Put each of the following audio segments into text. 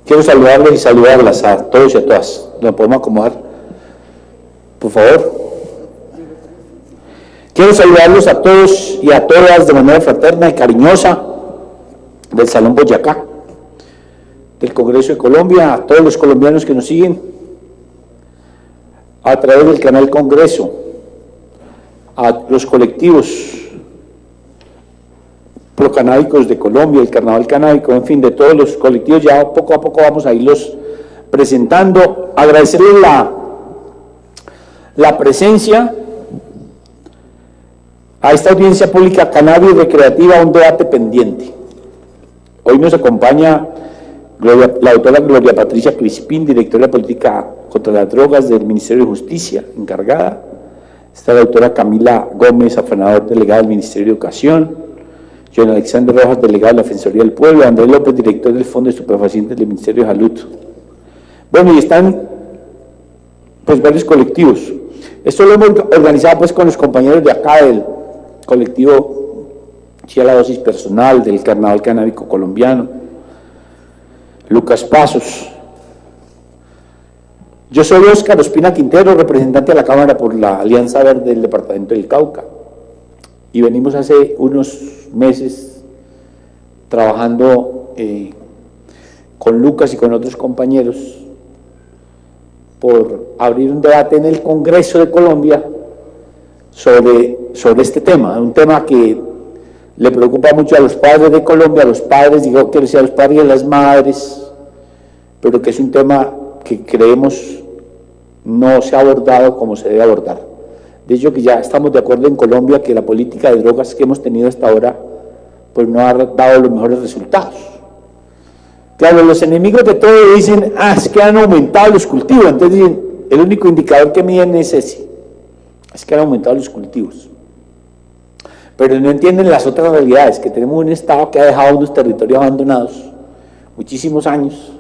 Quiero saludarles y saludarlas a todos y a todas. ¿Nos podemos acomodar? Por favor. Quiero saludarlos a todos y a todas de manera fraterna y cariñosa del Salón Boyacá, del Congreso de Colombia, a todos los colombianos que nos siguen a través del canal Congreso, a los colectivos procanábicos de Colombia, el Carnaval Canábico, en fin, de todos los colectivos, ya poco a poco vamos a irlos presentando. Agradecerles la presencia a esta audiencia pública cannabis recreativa, un debate pendiente. Hoy nos acompaña la doctora Gloria Patricia Crispín, directora de Política contra las Drogas del Ministerio de Justicia, encargada. Está la doctora Camila Gómez, afanador delegado del Ministerio de Educación. John Alexander Rojas, delegado de la Defensoría del Pueblo. Andrés López, director del Fondo de Estupefacientes del Ministerio de Salud. Bueno, y están pues varios colectivos. Esto lo hemos organizado pues con los compañeros de acá del colectivo Sí a la Dosis Personal, del Carnaval Canábico Colombiano, Lucas Pasos. Yo soy Óscar Ospina Quintero, representante de la Cámara por la Alianza Verde del Departamento del Cauca, y venimos hace unos meses trabajando con Lucas y con otros compañeros por abrir un debate en el Congreso de Colombia sobre este tema, un tema que le preocupa mucho a los padres de Colombia, a los padres, digo, quiero decir, a los padres y a las madres, pero que es un tema que creemos no se ha abordado como se debe abordar. De hecho, que ya estamos de acuerdo en Colombia que la política de drogas que hemos tenido hasta ahora pues no ha dado los mejores resultados. Claro, los enemigos de todo dicen, es que han aumentado los cultivos, entonces dicen, el único indicador que miden es ese, es que han aumentado los cultivos. Pero no entienden las otras realidades, que tenemos un Estado que ha dejado unos territorios abandonados muchísimos años,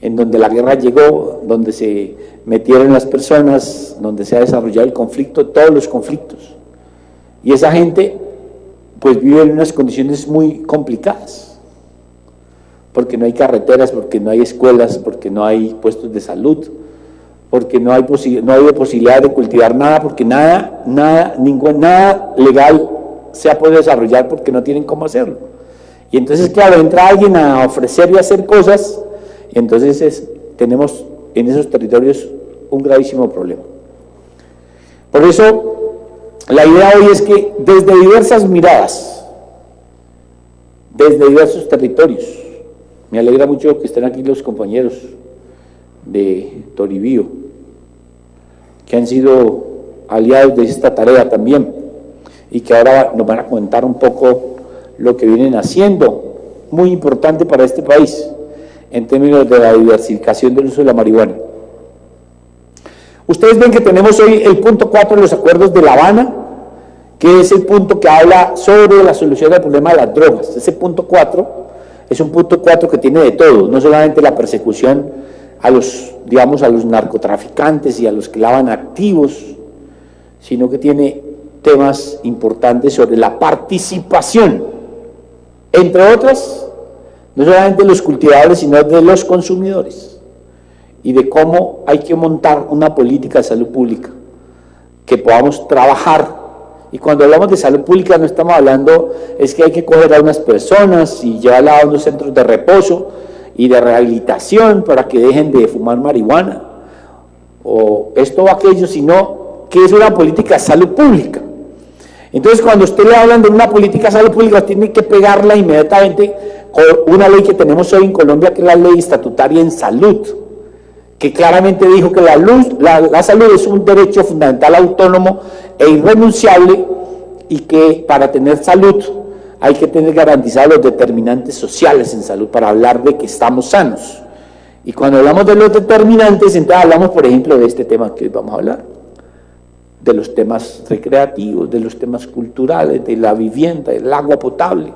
en donde la guerra llegó, donde se metieron las personas, donde se ha desarrollado el conflicto, todos los conflictos. Y esa gente pues vive en unas condiciones muy complicadas, porque no hay carreteras, porque no hay escuelas, porque no hay puestos de salud, porque no hay posibilidad de cultivar nada, porque nada legal se ha podido desarrollar porque no tienen cómo hacerlo. Y entonces, claro, entra alguien a ofrecer y a hacer cosas, y entonces tenemos en esos territorios un gravísimo problema. Por eso, la idea hoy es que desde diversas miradas, desde diversos territorios, me alegra mucho que estén aquí los compañeros de Toribío, que han sido aliados de esta tarea también, y que ahora nos van a comentar un poco lo que vienen haciendo, muy importante para este país, en términos de la diversificación del uso de la marihuana. Ustedes ven que tenemos hoy el punto 4 de los acuerdos de La Habana, que es el punto que habla sobre la solución del problema de las drogas. Ese punto 4 es un punto 4 que tiene de todo, no solamente la persecución a los, digamos, a los narcotraficantes y a los que lavan activos, sino que tiene temas importantes sobre la participación, entre otras, no solamente de los cultivadores, sino de los consumidores, y de cómo hay que montar una política de salud pública, que podamos trabajar. Y cuando hablamos de salud pública no estamos hablando, es que hay que coger a unas personas y llevarlas a unos centros de reposo y de rehabilitación para que dejen de fumar marihuana, o esto o aquello, sino que es una política de salud pública. Entonces, cuando usted le hablan de una política de salud pública, tiene que pegarla inmediatamente con una ley que tenemos hoy en Colombia, que es la ley estatutaria en salud, que claramente dijo que la salud es un derecho fundamental autónomo e irrenunciable, y que para tener salud hay que tener garantizados los determinantes sociales en salud para hablar de que estamos sanos. Y cuando hablamos de los determinantes, entonces hablamos, por ejemplo, de este tema que hoy vamos a hablar, de los temas recreativos, de los temas culturales, de la vivienda, del agua potable,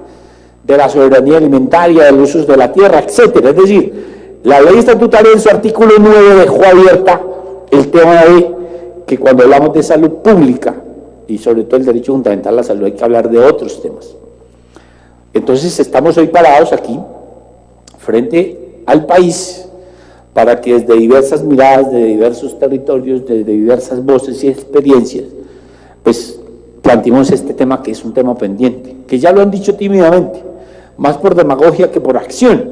de la soberanía alimentaria, de los usos de la tierra, etcétera. Es decir, la ley estatutaria en su artículo 9 dejó abierta el tema de que cuando hablamos de salud pública, y sobre todo el derecho fundamental a la salud, hay que hablar de otros temas. Entonces estamos hoy parados aquí, frente al país para que desde diversas miradas, de diversos territorios, desde diversas voces y experiencias, pues planteemos este tema que es un tema pendiente, que ya lo han dicho tímidamente, más por demagogia que por acción,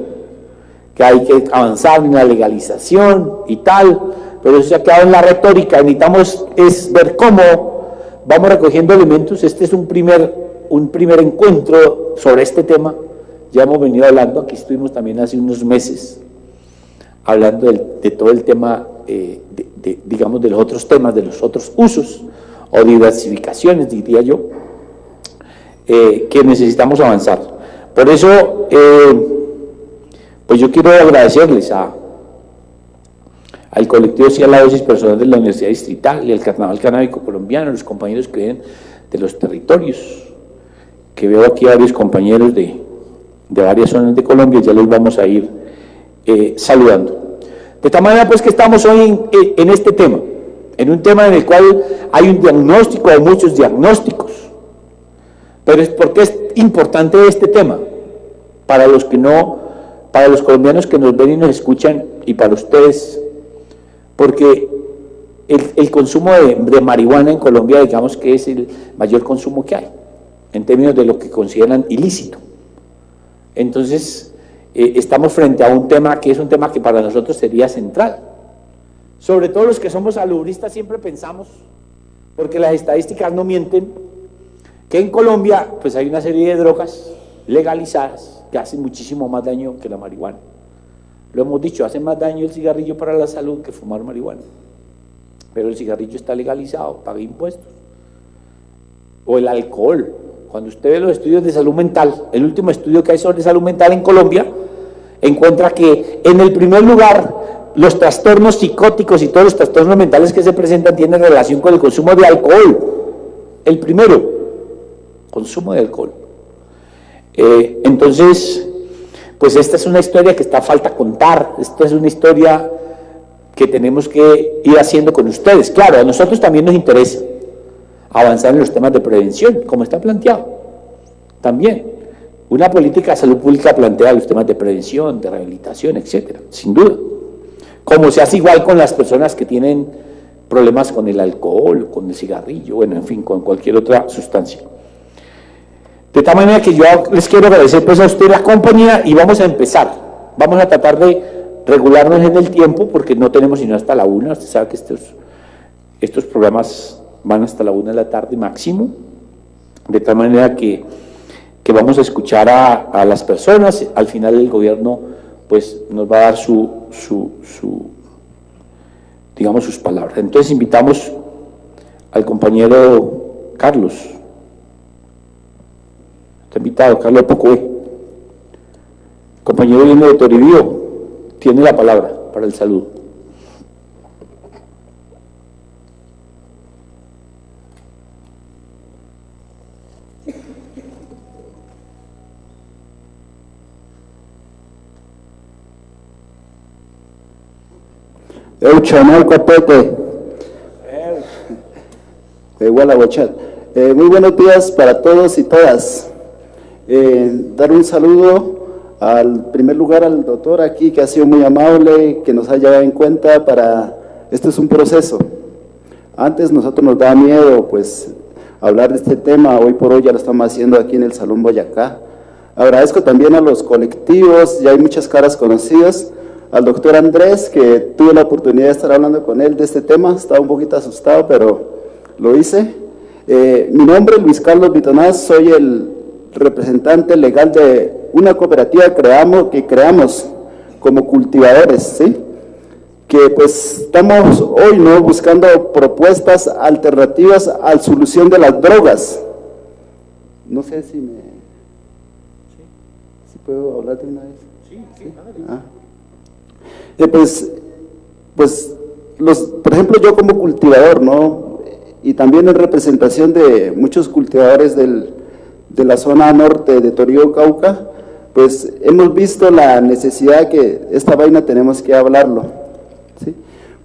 que hay que avanzar en la legalización y tal, pero eso se ha quedado en la retórica. Necesitamos es ver cómo vamos recogiendo elementos. Este es un primer encuentro sobre este tema. Ya hemos venido hablando, aquí estuvimos también hace unos meses hablando de todo el tema, digamos, de los otros temas, de los otros usos o diversificaciones, diría yo, que necesitamos avanzar. Por eso, pues yo quiero agradecerles al colectivo Ciudad la Dosis Personal de la Universidad Distrital y al Carnaval Canábico Colombiano, los compañeros que vienen de los territorios, que veo aquí varios compañeros de varias zonas de Colombia, ya les vamos a ir saludando. De tal manera pues que estamos hoy en este tema, en un tema en el cual hay un diagnóstico o muchos diagnósticos, pero ¿por qué es importante este tema? Para los colombianos que nos ven y nos escuchan, y para ustedes, porque el consumo de marihuana en Colombia, digamos que es el mayor consumo que hay, en términos de lo que consideran ilícito. Entonces, estamos frente a un tema que es un tema que para nosotros sería central. Sobre todo los que somos salubristas siempre pensamos, porque las estadísticas no mienten, que en Colombia pues hay una serie de drogas legalizadas que hacen muchísimo más daño que la marihuana. Lo hemos dicho, hace más daño el cigarrillo para la salud que fumar marihuana. Pero el cigarrillo está legalizado, paga impuestos. O el alcohol. Cuando usted ve los estudios de salud mental, el último estudio que hay sobre salud mental en Colombia, encuentra que en el primer lugar los trastornos psicóticos y todos los trastornos mentales que se presentan tienen relación con el consumo de alcohol. El primero, consumo de alcohol. Entonces, pues esta es una historia que está falta contar, esta es una historia que tenemos que ir haciendo con ustedes. Claro, a nosotros también nos interesa avanzar en los temas de prevención, como está planteado. También, una política de salud pública plantea los temas de prevención, de rehabilitación, etcétera, sin duda. Como se hace igual con las personas que tienen problemas con el alcohol, con el cigarrillo, bueno, en fin, con cualquier otra sustancia. De tal manera que yo les quiero agradecer pues a usted la compañía y vamos a empezar. Vamos a tratar de regularnos en el tiempo porque no tenemos sino hasta la 1. Usted sabe que estos programas van hasta la 1 de la tarde máximo. De tal manera que vamos a escuchar a las personas. Al final el gobierno pues nos va a dar digamos sus palabras. Entonces invitamos al compañero Carlos. Está invitado, Carlos Pocoé. Compañero viene de Toribío, tiene la palabra para el saludo. Muy buenos días para todos y todas. Dar un saludo al primer lugar al doctor aquí, que ha sido muy amable, que nos ha llevado en cuenta este es un proceso. Antes nosotros nos daba miedo pues hablar de este tema, hoy por hoy ya lo estamos haciendo aquí en el Salón Boyacá. Agradezco también a los colectivos, ya hay muchas caras conocidas, al doctor Andrés, que tuve la oportunidad de estar hablando con él de este tema, estaba un poquito asustado, pero lo hice. Mi nombre es Luis Carlos Vitonaz, soy el representante legal de una cooperativa que creamos como cultivadores, ¿sí? Que pues estamos hoy buscando propuestas alternativas a la solución de las drogas. No sé si puedo hablar de una vez. Sí. Por ejemplo, yo como cultivador, ¿no? Y también en representación de muchos cultivadores de la zona norte de Toribío, Cauca, pues hemos visto la necesidad que esta vaina tenemos que hablarlo, ¿sí?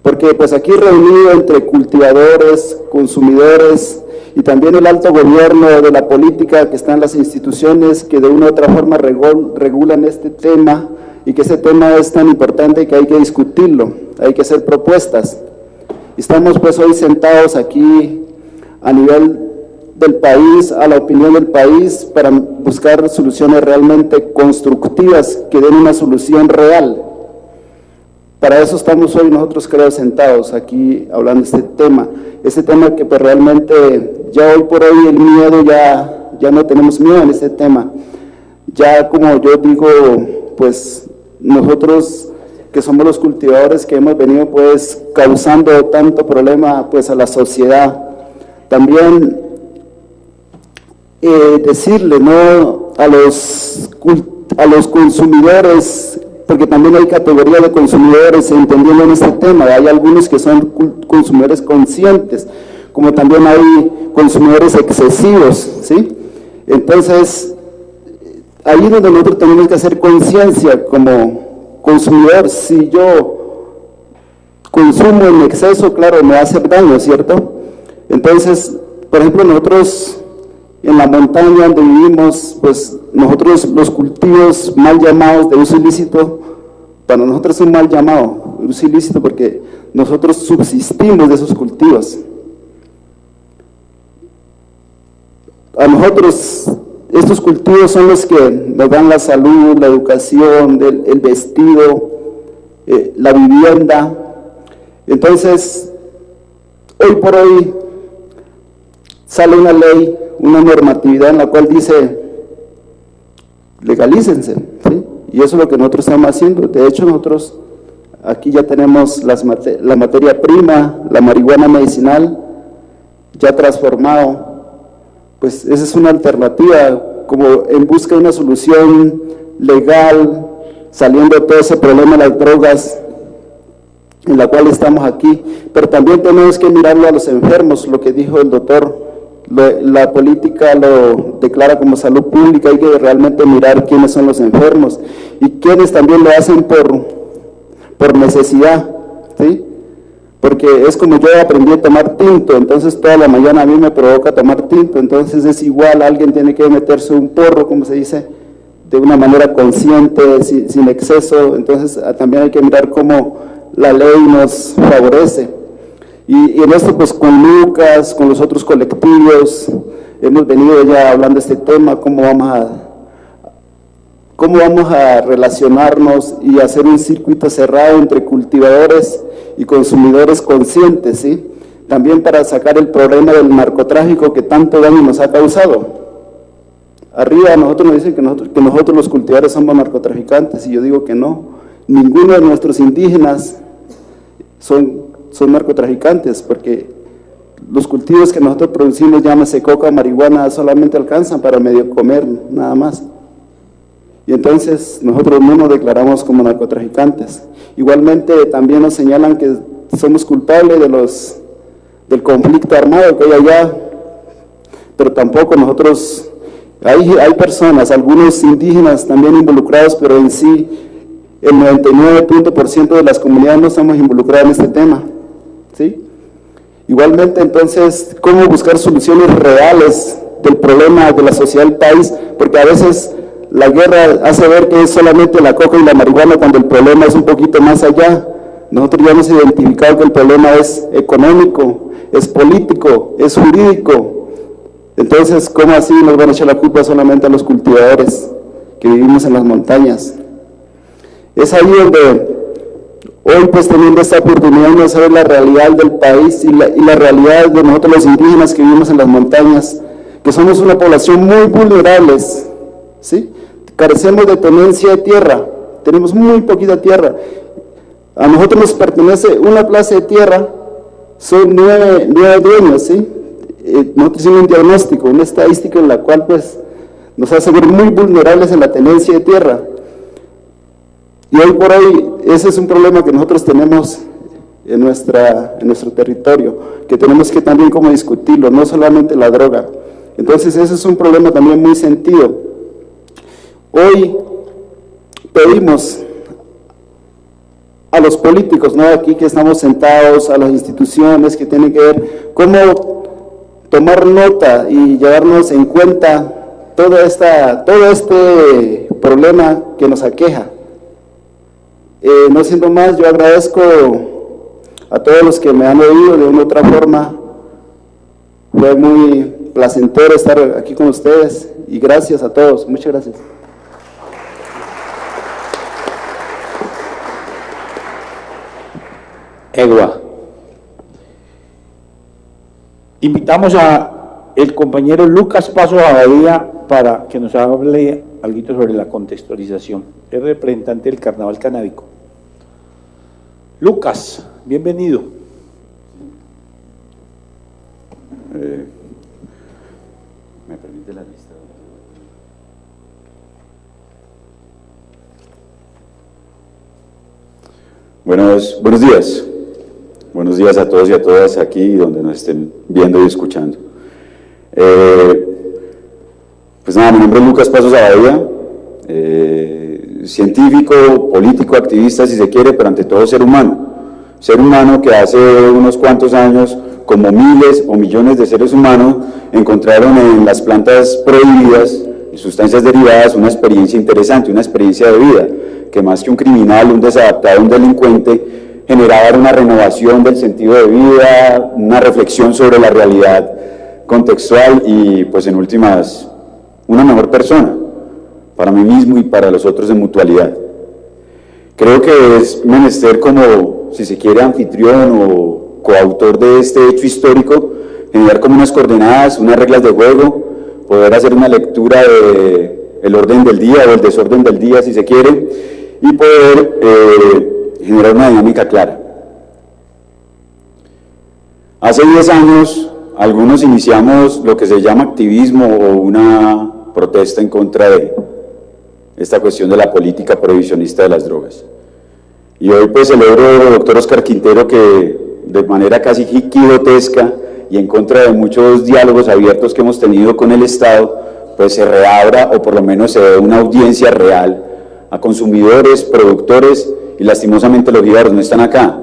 Porque pues aquí reunido entre cultivadores, consumidores y también el alto gobierno de la política que están las instituciones que de una u otra forma regulan este tema, y que ese tema es tan importante que hay que discutirlo, hay que hacer propuestas. Estamos pues hoy sentados aquí a nivel del país, a la opinión del país, para buscar soluciones realmente constructivas que den una solución real. Para eso estamos hoy nosotros, creo, sentados aquí hablando de este tema que pues realmente ya hoy por hoy el miedo ya no tenemos miedo en este tema. Ya como yo digo, pues nosotros que somos los cultivadores que hemos venido pues causando tanto problema pues a la sociedad, también decirle, ¿no?, a los consumidores, porque también hay categoría de consumidores entendiendo en este tema. Hay algunos que son consumidores conscientes, como también hay consumidores excesivos, ¿sí? Entonces, ahí es donde nosotros tenemos que hacer conciencia como consumidor. Si yo consumo en exceso, claro, me va a hacer daño, ¿cierto? Entonces, por ejemplo, nosotros en la montaña donde vivimos, pues nosotros los cultivos mal llamados de uso ilícito, para nosotros es un mal llamado uso ilícito porque nosotros subsistimos de esos cultivos. A nosotros estos cultivos son los que nos dan la salud, la educación, el vestido, la vivienda. Entonces, hoy por hoy sale una ley, una normatividad en la cual dice, legalícense, ¿sí? Y eso es lo que nosotros estamos haciendo. De hecho, nosotros aquí ya tenemos la materia prima, la marihuana medicinal, ya transformado. Pues esa es una alternativa, como en busca de una solución legal, saliendo de todo ese problema de las drogas, en la cual estamos aquí. Pero también tenemos que mirarlo a los enfermos, lo que dijo el doctor. La política lo declara como salud pública, hay que realmente mirar quiénes son los enfermos y quiénes también lo hacen por necesidad, ¿sí? Porque es como yo aprendí a tomar tinto, entonces toda la mañana a mí me provoca tomar tinto, entonces es igual, alguien tiene que meterse un porro, como se dice, de una manera consciente, sin exceso. Entonces también hay que mirar cómo la ley nos favorece. Y en esto pues con Lucas, con los otros colectivos, hemos venido ya hablando de este tema, cómo vamos a relacionarnos y hacer un circuito cerrado entre cultivadores y consumidores conscientes, ¿sí? También para sacar el problema del narcotráfico que tanto daño nos ha causado. Arriba nosotros nos dicen que nosotros los cultivadores somos narcotraficantes, y yo digo que no. Ninguno de nuestros indígenas son narcotraficantes, porque los cultivos que nosotros producimos, llámese coca, marihuana, solamente alcanzan para medio comer, nada más. Y entonces nosotros no nos declaramos como narcotraficantes. Igualmente también nos señalan que somos culpables del conflicto armado que hay allá, pero tampoco nosotros, hay personas, algunos indígenas también involucrados, pero en sí el 99% de las comunidades no estamos involucradas en este tema, ¿sí? Igualmente, entonces, ¿cómo buscar soluciones reales del problema de la sociedad del país? Porque a veces la guerra hace ver que es solamente la coca y la marihuana, cuando el problema es un poquito más allá. Nosotros ya hemos identificado que el problema es económico, es político, es jurídico. Entonces, ¿cómo así nos van a echar la culpa solamente a los cultivadores que vivimos en las montañas? Es ahí donde hoy, pues, teniendo esta oportunidad de saber la realidad del país y la realidad de nosotros los indígenas que vivimos en las montañas, que somos una población muy vulnerables, ¿sí? Carecemos de tenencia de tierra, tenemos muy poquita tierra. A nosotros nos pertenece una plaza de tierra, son nueve dueños, ¿sí? Nosotros hicimos un diagnóstico, una estadística en la cual pues nos hace ver muy vulnerables en la tenencia de tierra. Y hoy por hoy ese es un problema que nosotros tenemos en nuestro territorio, que tenemos que también como discutirlo, no solamente la droga. Entonces ese es un problema también muy sentido. Hoy pedimos a los políticos, ¿no?, aquí que estamos sentados, a las instituciones que tienen que ver cómo tomar nota y llevarnos en cuenta todo este problema que nos aqueja. No siendo más, yo agradezco a todos los que me han oído de una u otra forma. Fue muy placentero estar aquí con ustedes y gracias a todos, muchas gracias. Egua. Invitamos a el compañero Lucas Pasos Abadía para que nos hable algo sobre la contextualización. Es representante del Carnaval Canábico. Lucas, bienvenido. ¿Me permite la lista? Buenos días. Buenos días a todos y a todas aquí donde nos estén viendo y escuchando. Pues nada, mi nombre es Lucas Pasos Abadía, científico, político, activista si se quiere, pero ante todo ser humano que hace unos cuantos años, como miles o millones de seres humanos, encontraron en las plantas prohibidas y sustancias derivadas una experiencia interesante, una experiencia de vida, que más que un criminal, un desadaptado, un delincuente, generaba una renovación del sentido de vida, una reflexión sobre la realidad contextual y, pues en últimas, una mejor persona, para mí mismo y para los otros en mutualidad. Creo que es menester como, si se quiere, anfitrión o coautor de este hecho histórico, generar como unas coordenadas, unas reglas de juego, poder hacer una lectura del orden del día o el desorden del día, si se quiere, y poder generar una dinámica clara. Hace 10 años, algunos iniciamos lo que se llama activismo o una protesta en contra de esta cuestión de la política prohibicionista de las drogas. Y hoy pues celebro, doctor Oscar Quintero, que de manera casi quijotesca y en contra de muchos diálogos abiertos que hemos tenido con el Estado, pues se reabra o por lo menos se dé una audiencia real a consumidores, productores y lastimosamente los jíbaros no están acá.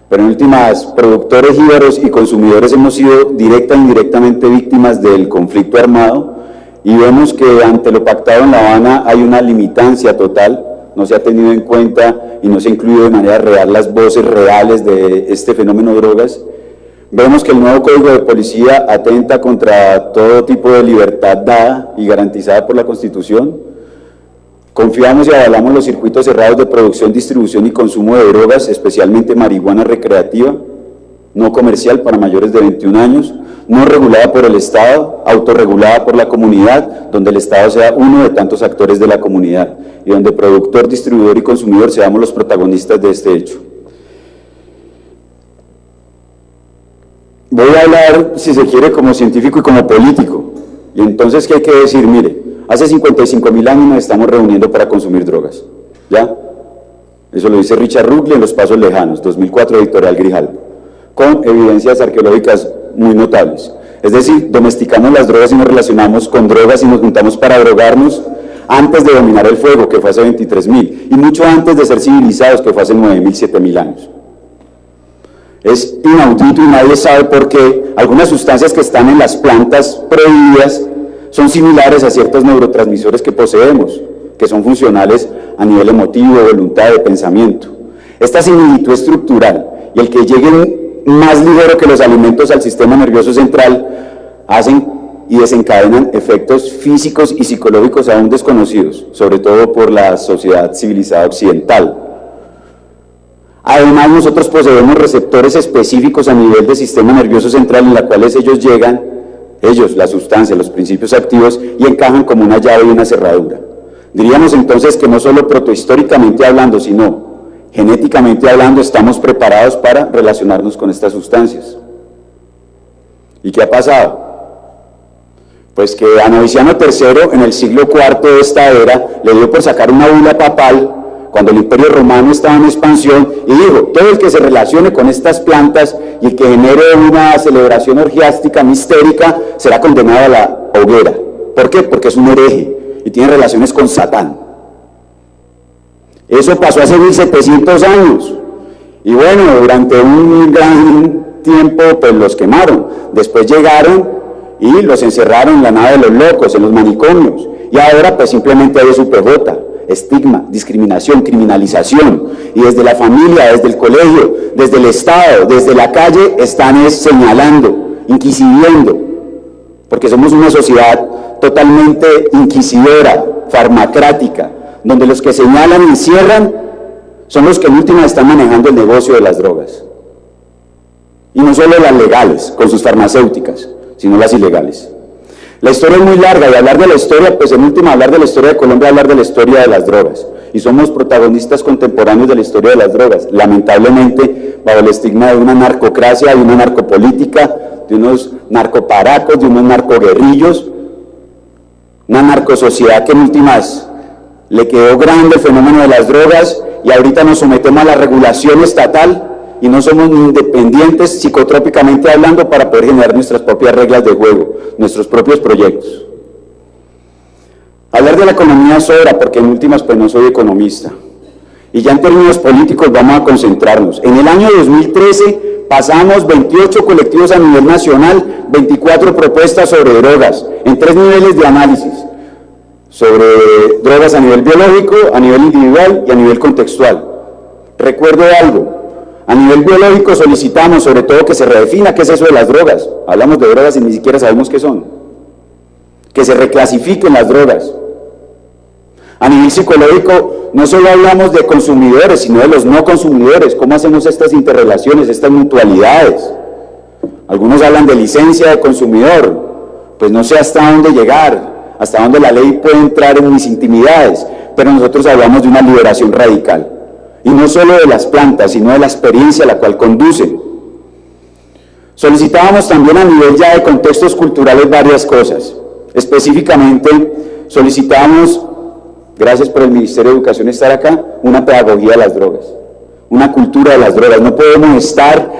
Pero en últimas, productores, jíbaros y consumidores hemos sido directa e indirectamente víctimas del conflicto armado y vemos que ante lo pactado en La Habana hay una limitancia total, no se ha tenido en cuenta y no se ha incluido de manera real las voces reales de este fenómeno de drogas. Vemos que el nuevo Código de Policía atenta contra todo tipo de libertad dada y garantizada por la Constitución. Confiamos y avalamos los circuitos cerrados de producción, distribución y consumo de drogas, especialmente marihuana recreativa, no comercial para mayores de 21 años, no regulada por el Estado, autorregulada por la comunidad, donde el Estado sea uno de tantos actores de la comunidad y donde productor, distribuidor y consumidor seamos los protagonistas de este hecho. Voy a hablar, si se quiere, como científico y como político, y entonces, ¿qué hay que decir? Mire, hace 55.000 años nos estamos reuniendo para consumir drogas, ¿ya? Eso lo dice Richard Rugley en Los Pasos Lejanos, 2004, editorial Grijalbo, con evidencias arqueológicas muy notables. Es decir, domesticamos las drogas y nos relacionamos con drogas y nos juntamos para drogarnos antes de dominar el fuego, que fue hace 23.000, y mucho antes de ser civilizados, que fue hace 9.000, 7.000 años. Es inaudito y nadie sabe por qué algunas sustancias que están en las plantas prohibidas son similares a ciertos neurotransmisores que poseemos, que son funcionales a nivel emotivo, de voluntad, de pensamiento. Esta similitud estructural y el que lleguen más ligero que los alimentos al sistema nervioso central hacen y desencadenan efectos físicos y psicológicos aún desconocidos, sobre todo por la sociedad civilizada occidental. Además, nosotros poseemos receptores específicos a nivel del sistema nervioso central en los cuales ellos llegan, la sustancia, los principios activos, y encajan como una llave y una cerradura. Diríamos entonces que no solo protohistóricamente hablando, sino genéticamente hablando, estamos preparados para relacionarnos con estas sustancias. ¿Y qué ha pasado? Pues que a Noviciano III, en el siglo IV de esta era, le dio por sacar una bula papal, cuando el Imperio Romano estaba en expansión, y dijo, todo el que se relacione con estas plantas y el que genere una celebración orgiástica, mistérica, será condenado a la hoguera. ¿Por qué? Porque es un hereje y tiene relaciones con Satán. Eso pasó hace 1700 años. Y bueno, durante un gran tiempo, pues los quemaron. Después llegaron y los encerraron en la nave de los locos, en los manicomios. Y ahora, pues simplemente hay su PJ. estigma, discriminación, criminalización, y desde la familia, desde el colegio, desde el Estado, desde la calle, están señalando, inquisitiendo, porque somos una sociedad totalmente inquisidora, farmacrática, donde los que señalan y encierran son los que en última están manejando el negocio de las drogas. Y no solo las legales, con sus farmacéuticas, sino las ilegales. La historia es muy larga, y hablar de la historia, pues en última hablar de la historia de Colombia, hablar de la historia de las drogas. Y somos protagonistas contemporáneos de la historia de las drogas, lamentablemente bajo el estigma de una narcocracia, de una narcopolítica, de unos narcoparacos, de unos narcoguerrillos, una narcosociedad que en últimas le quedó grande el fenómeno de las drogas, y ahorita nos sometemos a la regulación estatal y no somos ni independientes psicotrópicamente hablando para poder generar nuestras propias reglas de juego, nuestros propios proyectos. Hablar de la economía sobra, porque en últimas pues no soy economista. Y ya en términos políticos vamos a concentrarnos. En el año 2013 pasamos 28 colectivos a nivel nacional, 24 propuestas sobre drogas, en 3 niveles de análisis, sobre drogas a nivel biológico, a nivel individual y a nivel contextual. Recuerdo algo. A nivel biológico solicitamos sobre todo que se redefina qué es eso de las drogas. Hablamos de drogas y ni siquiera sabemos qué son. Que se reclasifiquen las drogas. A nivel psicológico no solo hablamos de consumidores, sino de los no consumidores. ¿Cómo hacemos estas interrelaciones, estas mutualidades? Algunos hablan de licencia de consumidor. Pues no sé hasta dónde llegar, hasta dónde la ley puede entrar en mis intimidades, pero nosotros hablamos de una liberación radical. Y no solo de las plantas, sino de la experiencia a la cual conducen. Solicitábamos también a nivel ya de contextos culturales varias cosas. Específicamente solicitábamos, gracias por el Ministerio de Educación estar acá, una pedagogía de las drogas, una cultura de las drogas. No podemos estar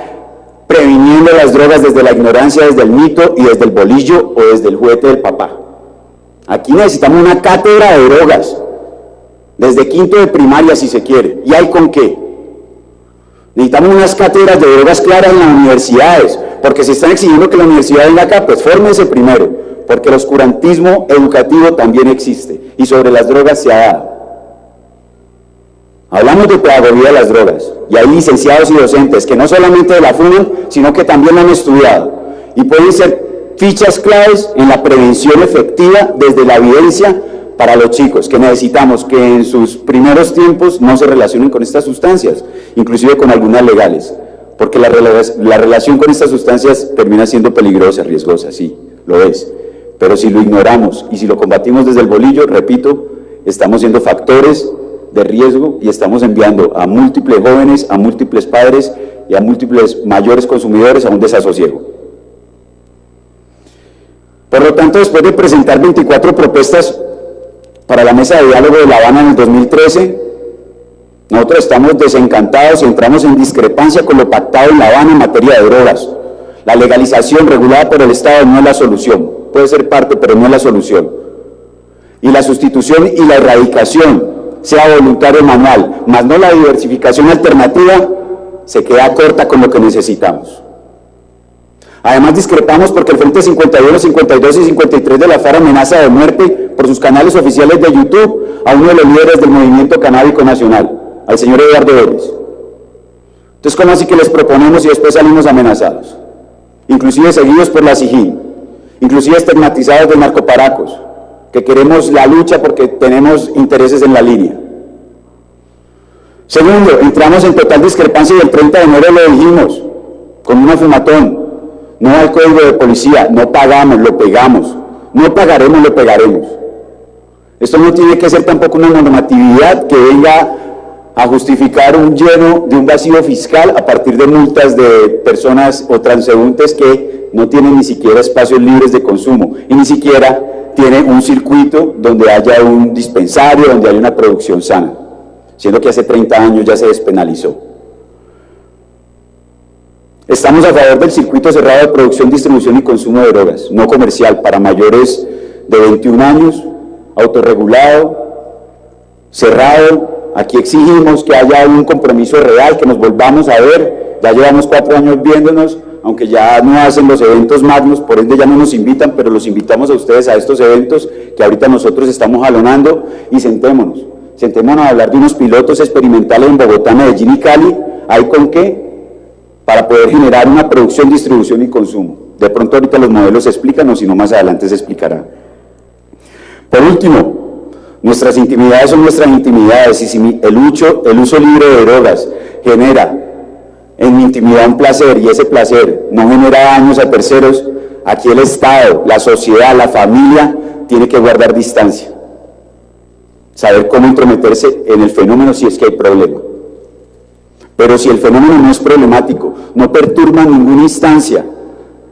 previniendo las drogas desde la ignorancia, desde el mito y desde el bolillo o desde el juguete del papá. Aquí necesitamos una cátedra de drogas, desde quinto de primaria si se quiere, y hay con qué. Necesitamos unas cátedras de drogas claras en las universidades, porque si están exigiendo que la universidad venga acá, pues fórmense primero, porque el oscurantismo educativo también existe, y sobre las drogas se ha dado. Hablamos de pedagogía de las drogas, y hay licenciados y docentes que no solamente la fuman, sino que también la han estudiado, y pueden ser fichas claves en la prevención efectiva desde la evidencia para los chicos, que necesitamos que en sus primeros tiempos no se relacionen con estas sustancias, inclusive con algunas legales, porque la relación con estas sustancias termina siendo peligrosa, riesgosa, sí, lo es, pero si lo ignoramos y si lo combatimos desde el bolillo, repito, estamos siendo factores de riesgo y estamos enviando a múltiples jóvenes, a múltiples padres y a múltiples mayores consumidores a un desasosiego. Por lo tanto, después de presentar 24 propuestas para la mesa de diálogo de La Habana en el 2013, nosotros estamos desencantados y entramos en discrepancia con lo pactado en La Habana en materia de drogas. La legalización regulada por el Estado no es la solución, puede ser parte, pero no es la solución. Y la sustitución y la erradicación, sea voluntario o manual, más no la diversificación alternativa, se queda corta con lo que necesitamos. Además discrepamos porque el Frente 51, 52 y 53 de la FARC amenaza de muerte por sus canales oficiales de YouTube a uno de los líderes del movimiento canábico nacional, al señor Eduardo Vélez. Entonces, ¿cómo así que les proponemos y después salimos amenazados? Inclusive seguidos por la SIGIN, inclusive estigmatizados de narcoparacos, que queremos la lucha porque tenemos intereses en la línea. Segundo, entramos en total discrepancia y el 30 de enero lo dijimos, con una fumatón. No hay código de policía, no pagamos, lo pegamos, no pagaremos, lo pegaremos. Esto no tiene que ser tampoco una normatividad que venga a justificar un lleno de un vacío fiscal a partir de multas de personas o transeúntes que no tienen ni siquiera espacios libres de consumo y ni siquiera tienen un circuito donde haya un dispensario, donde haya una producción sana, siendo que hace 30 años ya se despenalizó. Estamos a favor del circuito cerrado de producción, distribución y consumo de drogas, no comercial, para mayores de 21 años, autorregulado, cerrado. Aquí exigimos que haya un compromiso real, que nos volvamos a ver. Ya llevamos 4 años viéndonos, aunque ya no hacen los eventos magnos, por ende ya no nos invitan, pero los invitamos a ustedes a estos eventos que ahorita nosotros estamos jalonando, y sentémonos sentémonos a hablar de unos pilotos experimentales en Bogotá, Medellín y Cali, ¿hay con qué? Para poder generar una producción, distribución y consumo. De pronto ahorita los modelos se explican o si no más adelante se explicará. Por último, nuestras intimidades son nuestras intimidades y si el uso libre de drogas genera en mi intimidad un placer y ese placer no genera daños a terceros, aquí el Estado, la sociedad, la familia tiene que guardar distancia, saber cómo intrometerse en el fenómeno si es que hay problema. Pero si el fenómeno no es problemático, no perturba ninguna instancia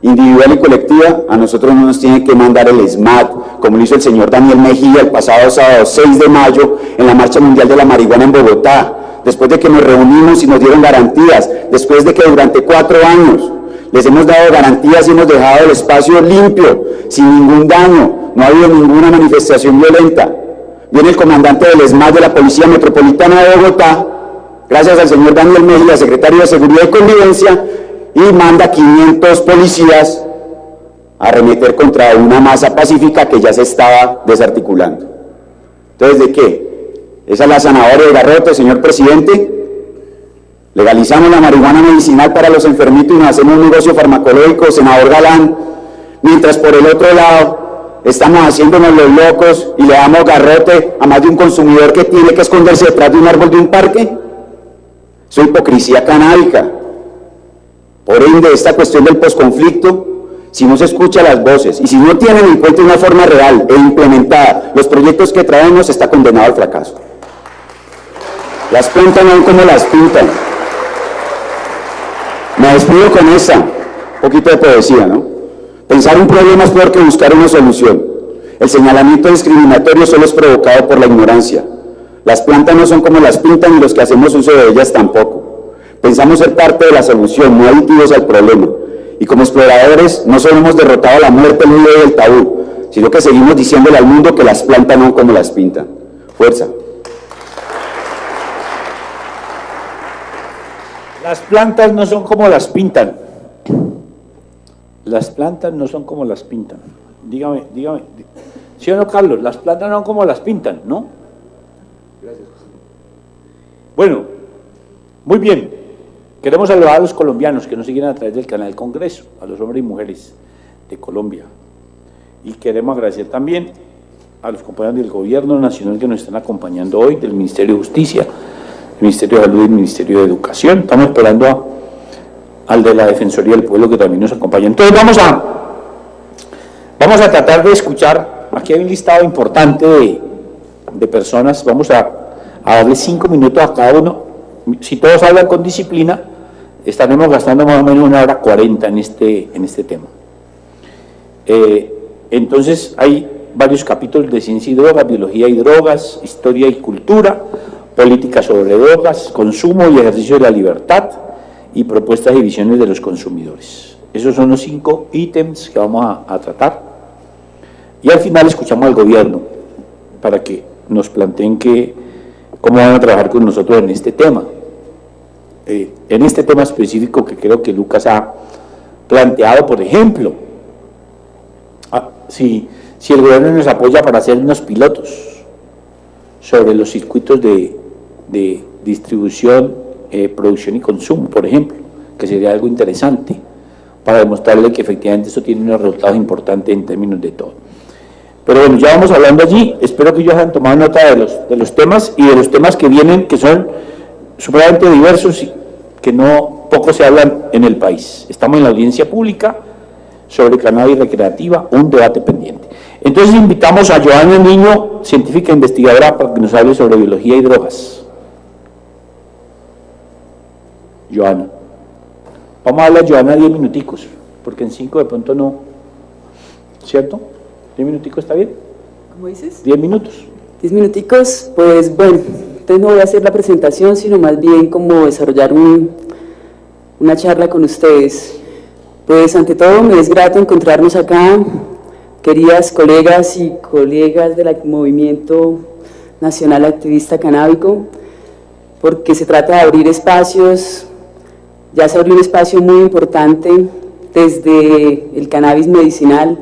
individual y colectiva, a nosotros no nos tiene que mandar el SMAT, como lo hizo el señor Daniel Mejía el pasado sábado 6 de mayo en la Marcha Mundial de la Marihuana en Bogotá, después de que nos reunimos y nos dieron garantías, después de que durante 4 años les hemos dado garantías y hemos dejado el espacio limpio, sin ningún daño, no ha habido ninguna manifestación violenta. Viene el comandante del SMAT de la Policía Metropolitana de Bogotá, gracias al señor Daniel Mejía, secretario de Seguridad y Convivencia, y manda 500 policías a arremeter contra una masa pacífica que ya se estaba desarticulando. Entonces, ¿de qué? ¿Esa es la zanahoria de garrote, señor presidente? Legalizamos la marihuana medicinal para los enfermitos y nos hacemos un negocio farmacológico, senador Galán, mientras por el otro lado estamos haciéndonos los locos y le damos garrote a más de un consumidor que tiene que esconderse detrás de un árbol de un parque. Eso es hipocresía canábica. Por ende, esta cuestión del posconflicto, si no se escucha las voces y si no tienen en cuenta una forma real e implementada los proyectos que traemos, está condenado al fracaso. Las plantan aún como las pintan. Me despido con esta, un poquito de poesía, ¿no? Pensar un problema es peor que buscar una solución. El señalamiento discriminatorio solo es provocado por la ignorancia. Las plantas no son como las pintan y los que hacemos uso de ellas tampoco. Pensamos ser parte de la solución, no aditivos al problema. Y como exploradores, no solo hemos derrotado la muerte, el miedo y el tabú, sino que seguimos diciéndole al mundo que las plantas no son como las pintan. Fuerza. Las plantas no son como las pintan. Las plantas no son como las pintan. Dígame. ¿Sí o no, Carlos? Las plantas no son como las pintan, ¿no? Gracias. Bueno, muy bien. Queremos saludar a los colombianos que nos siguen a través del canal Congreso, a los hombres y mujeres de Colombia. Y queremos agradecer también a los compañeros del Gobierno Nacional que nos están acompañando hoy, del Ministerio de Justicia, el Ministerio de Salud y el Ministerio de Educación. Estamos esperando al de la Defensoría del Pueblo que también nos acompaña. Entonces vamos a tratar de escuchar, aquí hay un listado importante de personas, vamos a darle 5 minutos a cada uno. Si todos hablan con disciplina, estaremos gastando más o menos 1h40 en este tema. Entonces hay varios capítulos de ciencia y drogas, biología y drogas, historia y cultura, política sobre drogas, consumo y ejercicio de la libertad y propuestas y visiones de los consumidores. Esos son los 5 ítems que vamos a tratar. Y al final escuchamos al gobierno para que nos planteen cómo van a trabajar con nosotros en este tema. En este tema específico que creo que Lucas ha planteado, por ejemplo, si el gobierno nos apoya para hacer unos pilotos sobre los circuitos de distribución, producción y consumo, por ejemplo, que sería algo interesante para demostrarle que efectivamente eso tiene unos resultados importantes en términos de todo. Pero bueno, ya vamos hablando allí, espero que ellos hayan tomado nota de los temas y de los temas que vienen, que son supremamente diversos y que no poco se hablan en el país. Estamos en la audiencia pública sobre cannabis recreativa, un debate pendiente. Entonces invitamos a Joana Niño, científica investigadora, para que nos hable sobre biología y drogas. Joana. Vamos a darle a Joana 10 minuticos, porque en 5 de pronto no. ¿Cierto? ¿10 minuticos está bien? ¿Cómo dices? 10 minutos. 10 minuticos, pues bueno, entonces no voy a hacer la presentación, sino más bien como desarrollar una charla con ustedes. Pues ante todo me es grato encontrarnos acá, queridas colegas y colegas del Movimiento Nacional Activista Canábico, porque se trata de abrir espacios. Ya se abrió un espacio muy importante desde el cannabis medicinal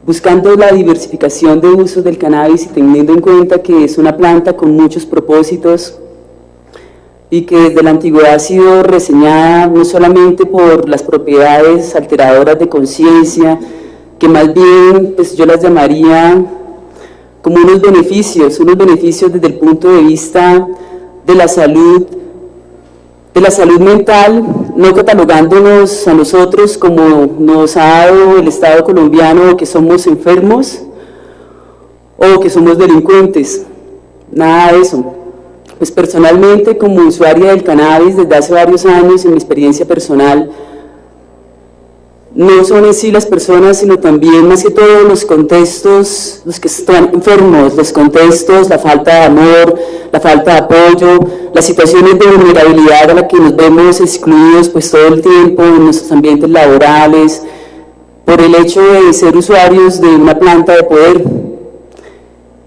buscando la diversificación de usos del cannabis y teniendo en cuenta que es una planta con muchos propósitos y que desde la antigüedad ha sido reseñada no solamente por las propiedades alteradoras de conciencia, que más bien pues yo las llamaría como unos beneficios desde el punto de vista de la salud mental, no catalogándonos a nosotros como nos ha dado el Estado colombiano, que somos enfermos o que somos delincuentes, nada de eso. Pues personalmente, como usuaria del cannabis desde hace varios años, en mi experiencia personal, no son en sí las personas, sino también más que todo los contextos, los que están enfermos, los contextos, la falta de amor, la falta de apoyo, las situaciones de vulnerabilidad a la que nos vemos excluidos pues todo el tiempo en nuestros ambientes laborales, por el hecho de ser usuarios de una planta de poder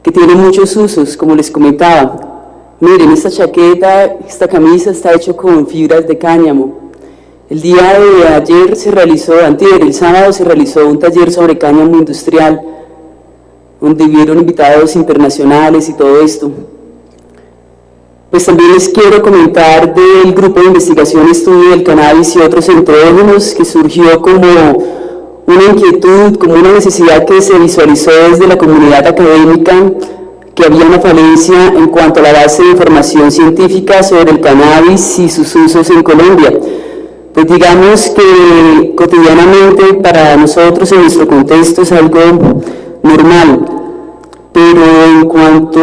que tiene muchos usos, como les comentaba. Miren, esta chaqueta, esta camisa está hecha con fibras de cáñamo. El día de ayer el sábado se realizó un taller sobre cáñamo industrial, donde hubieron invitados internacionales y todo esto. Pues también les quiero comentar del grupo de investigación estudio del cannabis y otros enteógenos, que surgió como una inquietud, como una necesidad que se visualizó desde la comunidad académica, que había una falencia en cuanto a la base de información científica sobre el cannabis y sus usos en Colombia. Pues digamos que cotidianamente para nosotros en nuestro contexto es algo normal, pero en cuanto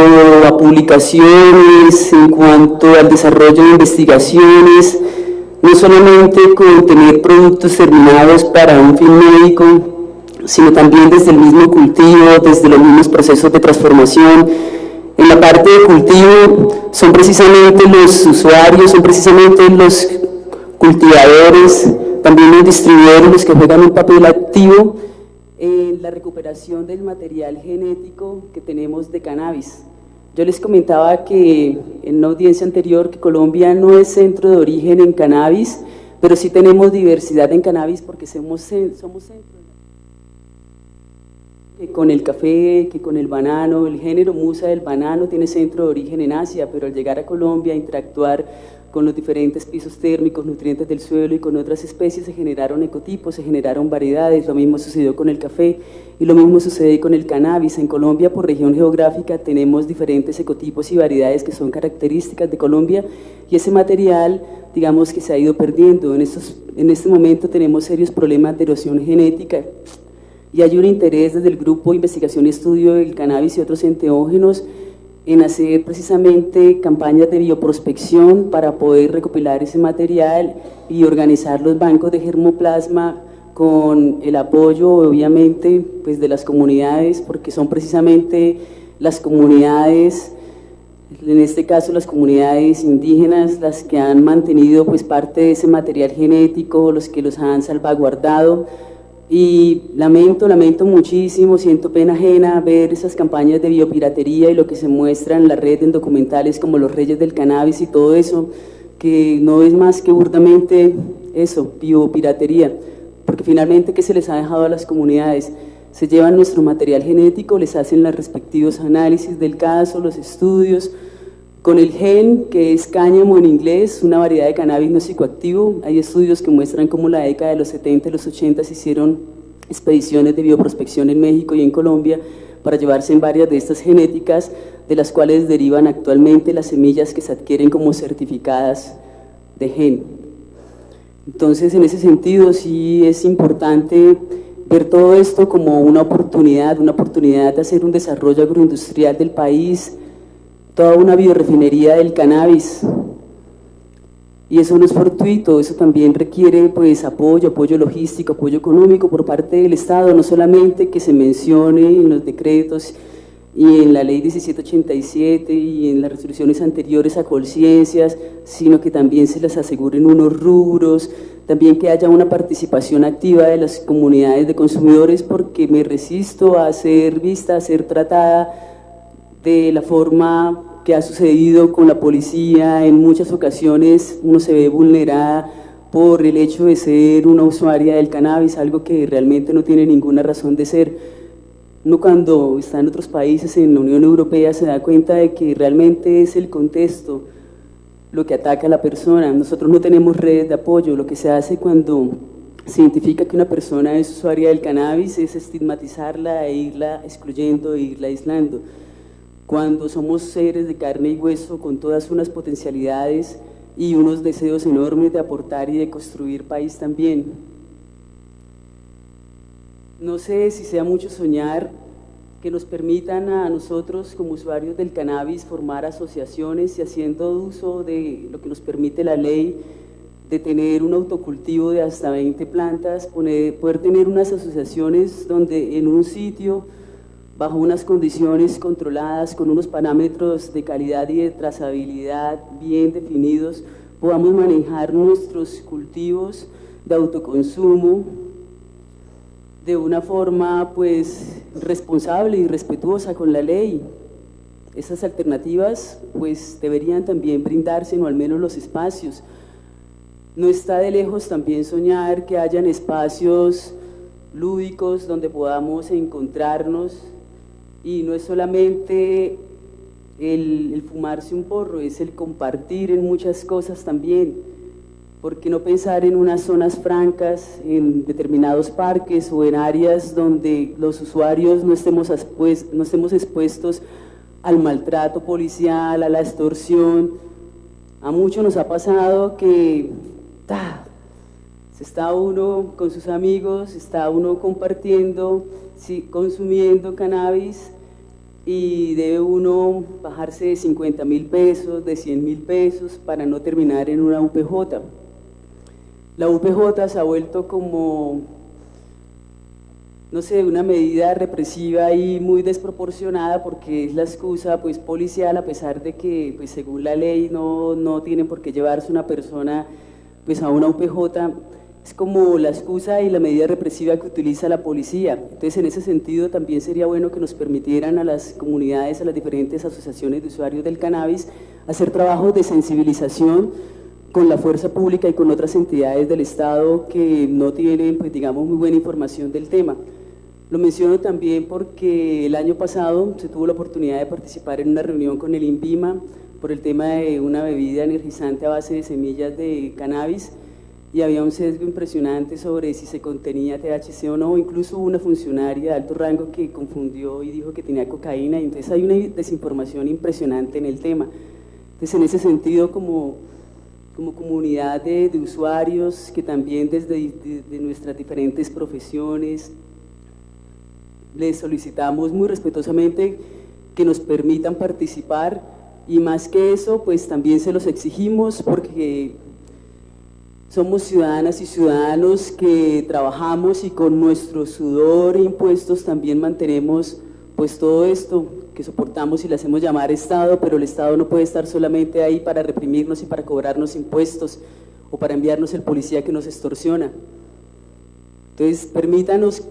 a publicaciones, en cuanto al desarrollo de investigaciones, no solamente con tener productos terminados para un fin médico, sino también desde el mismo cultivo, desde los mismos procesos de transformación. En la parte de cultivo son precisamente los usuarios, son precisamente los cultivadores, también los distribuidores, los que juegan un papel activo en la recuperación del material genético que tenemos de cannabis. Yo les comentaba que en una audiencia anterior que Colombia no es centro de origen en cannabis, pero sí tenemos diversidad en cannabis porque somos centro. Que con el café, que con el banano, el género musa del banano tiene centro de origen en Asia, pero al llegar a Colombia a interactuar con los diferentes pisos térmicos, nutrientes del suelo y con otras especies, se generaron ecotipos, se generaron variedades. Lo mismo sucedió con el café y lo mismo sucede con el cannabis. En Colombia, por región geográfica, tenemos diferentes ecotipos y variedades que son características de Colombia, y ese material, digamos que se ha ido perdiendo. En este momento tenemos serios problemas de erosión genética, y hay un interés desde el Grupo de Investigación y Estudio del Cannabis y otros enteógenos en hacer precisamente campañas de bioprospección para poder recopilar ese material y organizar los bancos de germoplasma con el apoyo, obviamente, pues de las comunidades, porque son precisamente las comunidades, en este caso las comunidades indígenas, las que han mantenido pues parte de ese material genético, los que los han salvaguardado. Y lamento muchísimo, siento pena ajena ver esas campañas de biopiratería y lo que se muestra en la red en documentales como Los Reyes del Cannabis y todo eso, que no es más que burdamente eso, biopiratería, porque finalmente ¿qué se les ha dejado a las comunidades? Se llevan nuestro material genético, les hacen los respectivos análisis del caso, los estudios, con el gen, que es cáñamo en inglés, una variedad de cannabis no psicoactivo. Hay estudios que muestran cómo en la década de los 70 y los 80 se hicieron expediciones de bioprospección en México y en Colombia para llevarse en varias de estas genéticas, de las cuales derivan actualmente las semillas que se adquieren como certificadas de gen. Entonces, en ese sentido, sí es importante ver todo esto como una oportunidad de hacer un desarrollo agroindustrial del país, toda una biorefinería del cannabis, y eso no es fortuito, eso también requiere pues apoyo logístico, apoyo económico por parte del Estado, no solamente que se mencione en los decretos y en la ley 1787 y en las resoluciones anteriores a conciencias, sino que también se les aseguren unos rubros, también que haya una participación activa de las comunidades de consumidores, porque me resisto a ser vista, a ser tratada de la forma que ha sucedido con la policía. En muchas ocasiones uno se ve vulnerada por el hecho de ser una usuaria del cannabis, algo que realmente no tiene ninguna razón de ser. Uno cuando está en otros países, en la Unión Europea, se da cuenta de que realmente es el contexto lo que ataca a la persona. Nosotros no tenemos redes de apoyo. Lo que se hace cuando se identifica que una persona es usuaria del cannabis es estigmatizarla e irla excluyendo e irla aislando. Cuando somos seres de carne y hueso con todas unas potencialidades y unos deseos enormes de aportar y de construir país también. No sé si sea mucho soñar que nos permitan a nosotros como usuarios del cannabis formar asociaciones y haciendo uso de lo que nos permite la ley de tener un autocultivo de hasta 20 plantas, poder tener unas asociaciones donde en un sitio, bajo unas condiciones controladas, con unos parámetros de calidad y de trazabilidad bien definidos, podamos manejar nuestros cultivos de autoconsumo de una forma pues responsable y respetuosa con la ley. Esas alternativas pues deberían también brindarse, o al menos los espacios. No está de lejos también soñar que hayan espacios lúdicos donde podamos encontrarnos, y no es solamente el fumarse un porro, es el compartir en muchas cosas también. ¿Por qué no pensar en unas zonas francas, en determinados parques o en áreas donde los usuarios no estemos expuestos al maltrato policial, a la extorsión? A muchos nos ha pasado que está uno con sus amigos, está uno compartiendo, consumiendo cannabis, y debe uno bajarse de 50.000 pesos, de 100.000 pesos para no terminar en una UPJ. La UPJ se ha vuelto como, no sé, una medida represiva y muy desproporcionada, porque es la excusa pues policial, a pesar de que pues según la ley no tiene por qué llevarse una persona pues a una UPJ. Es como la excusa y la medida represiva que utiliza la policía. Entonces, en ese sentido, también sería bueno que nos permitieran a las comunidades, a las diferentes asociaciones de usuarios del cannabis, hacer trabajos de sensibilización con la fuerza pública y con otras entidades del Estado que no tienen, pues digamos, muy buena información del tema. Lo menciono también porque el año pasado se tuvo la oportunidad de participar en una reunión con el INVIMA por el tema de una bebida energizante a base de semillas de cannabis, y había un sesgo impresionante sobre si se contenía THC o no. Incluso hubo una funcionaria de alto rango que confundió y dijo que tenía cocaína, y entonces hay una desinformación impresionante en el tema. Entonces, en ese sentido, como comunidad de usuarios, que también desde de nuestras diferentes profesiones les solicitamos muy respetuosamente que nos permitan participar, y más que eso, pues también se los exigimos, porque somos ciudadanas y ciudadanos que trabajamos y con nuestro sudor e impuestos también mantenemos pues todo esto que soportamos y le hacemos llamar Estado, pero el Estado no puede estar solamente ahí para reprimirnos y para cobrarnos impuestos o para enviarnos el policía que nos extorsiona. Entonces, permítanos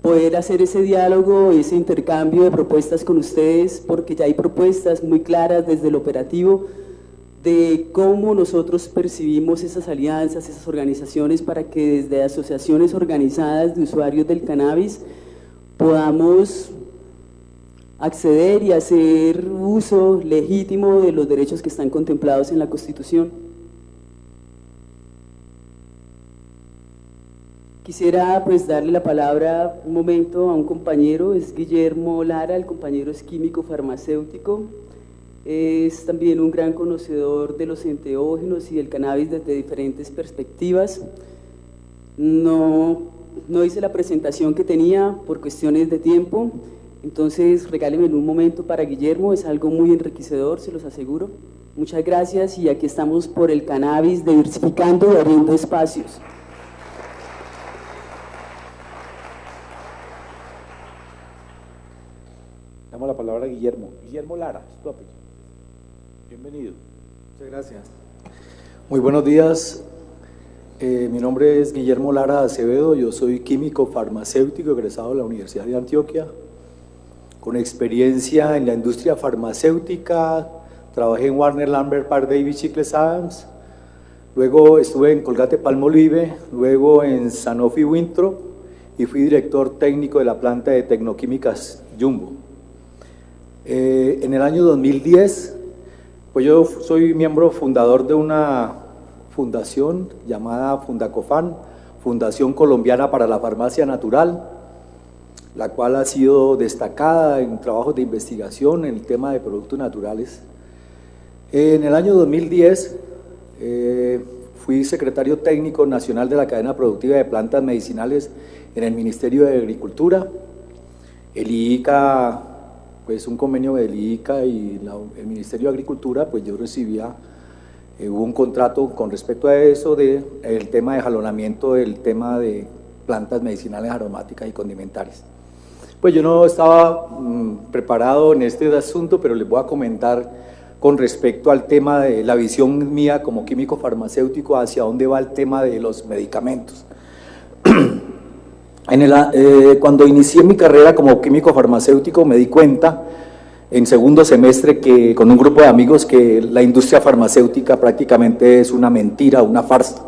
poder hacer ese diálogo, ese intercambio de propuestas con ustedes, porque ya hay propuestas muy claras desde el operativo de cómo nosotros percibimos esas alianzas, esas organizaciones, para que desde asociaciones organizadas de usuarios del cannabis podamos acceder y hacer uso legítimo de los derechos que están contemplados en la Constitución. Quisiera pues darle la palabra un momento a un compañero, es Guillermo Lara, el compañero es químico farmacéutico. Es también un gran conocedor de los enteógenos y del cannabis desde diferentes perspectivas. No hice la presentación que tenía por cuestiones de tiempo, entonces regálenme un momento para Guillermo, es algo muy enriquecedor, se los aseguro. Muchas gracias, y aquí estamos por el cannabis, diversificando y abriendo espacios. Damos la palabra a Guillermo. Guillermo Lara, es tu apellido. Bienvenido. Muchas gracias. Muy buenos días. Mi nombre es Guillermo Lara Acevedo, yo soy químico farmacéutico egresado de la Universidad de Antioquia, con experiencia en la industria farmacéutica. Trabajé en Warner Lambert Park Davis Chicles Adams, luego estuve en Colgate Palmolive, luego en Sanofi Winthrop, y fui director técnico de la planta de Tecnoquímicas Jumbo. En el año 2010, pues yo soy miembro fundador de una fundación llamada Fundacofan, Fundación Colombiana para la Farmacia Natural, la cual ha sido destacada en trabajos de investigación en el tema de productos naturales. En el año 2010 fui secretario técnico nacional de la cadena productiva de plantas medicinales en el Ministerio de Agricultura. El IICA, pues un convenio del IICA y el Ministerio de Agricultura, pues yo recibía, hubo un contrato con respecto a eso, el tema de jalonamiento, el tema de plantas medicinales aromáticas y condimentarias. Pues yo no estaba preparado en este asunto, pero les voy a comentar con respecto al tema de la visión mía como químico farmacéutico hacia dónde va el tema de los medicamentos. Cuando inicié mi carrera como químico farmacéutico me di cuenta en segundo semestre que con un grupo de amigos que la industria farmacéutica prácticamente es una mentira, una farsa.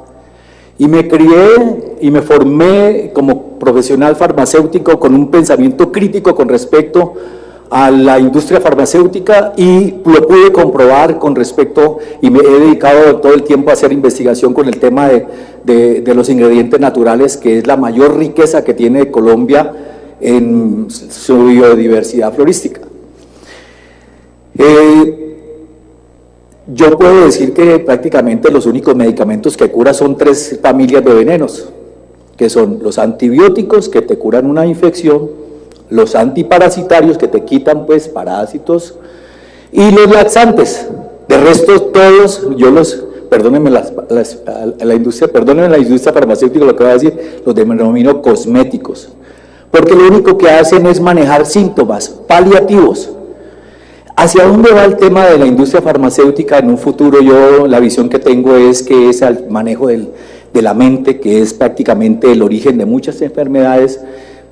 Y me crié y me formé como profesional farmacéutico con un pensamiento crítico con respecto a la industria farmacéutica y lo pude comprobar con respecto, y me he dedicado todo el tiempo a hacer investigación con el tema de los ingredientes naturales, que es la mayor riqueza que tiene Colombia en su biodiversidad florística. Yo puedo decir que prácticamente los únicos medicamentos que curan son 3 familias de venenos, que son los antibióticos, que te curan una infección, los antiparasitarios, que te quitan pues parásitos, y los laxantes. De resto todos, perdónenme la industria farmacéutica lo que voy a decir, los denomino cosméticos, porque lo único que hacen es manejar síntomas paliativos. ¿Hacia dónde va el tema de la industria farmacéutica en un futuro? Yo, la visión que tengo es que es al manejo de la mente, que es prácticamente el origen de muchas enfermedades.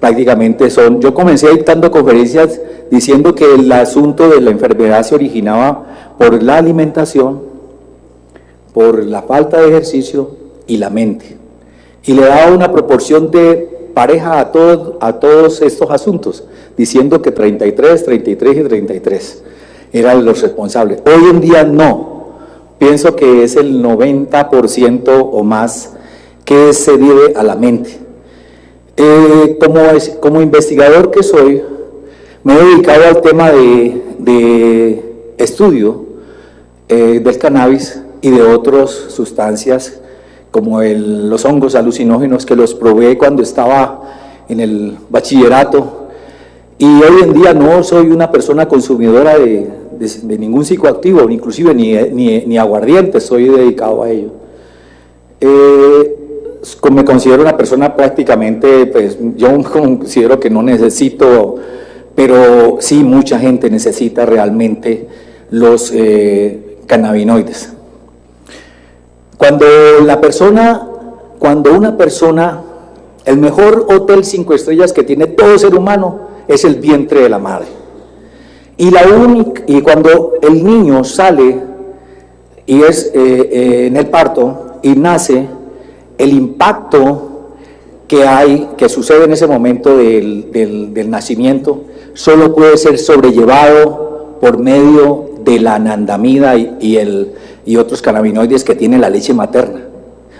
Prácticamente yo comencé dictando conferencias diciendo que el asunto de la enfermedad se originaba por la alimentación, por la falta de ejercicio y la mente. Y le daba una proporción de pareja a todos estos asuntos, diciendo que 33, 33 y 33 eran los responsables. Hoy en día no, pienso que es el 90% o más que se debe a la mente. Como investigador que soy, me he dedicado al tema de estudio del cannabis y de otras sustancias como los hongos alucinógenos, que los probé cuando estaba en el bachillerato, y hoy en día no soy una persona consumidora de ningún psicoactivo, inclusive ni aguardiente, soy dedicado a ello. Me considero una persona prácticamente, pues yo considero que no necesito, pero sí mucha gente necesita realmente los cannabinoides. Cuando una persona, el mejor hotel 5 estrellas que tiene todo ser humano es el vientre de la madre. Y cuando el niño sale y es en el parto y nace, el impacto que sucede en ese momento del nacimiento solo puede ser sobrellevado por medio de la anandamida y otros cannabinoides que tiene la leche materna.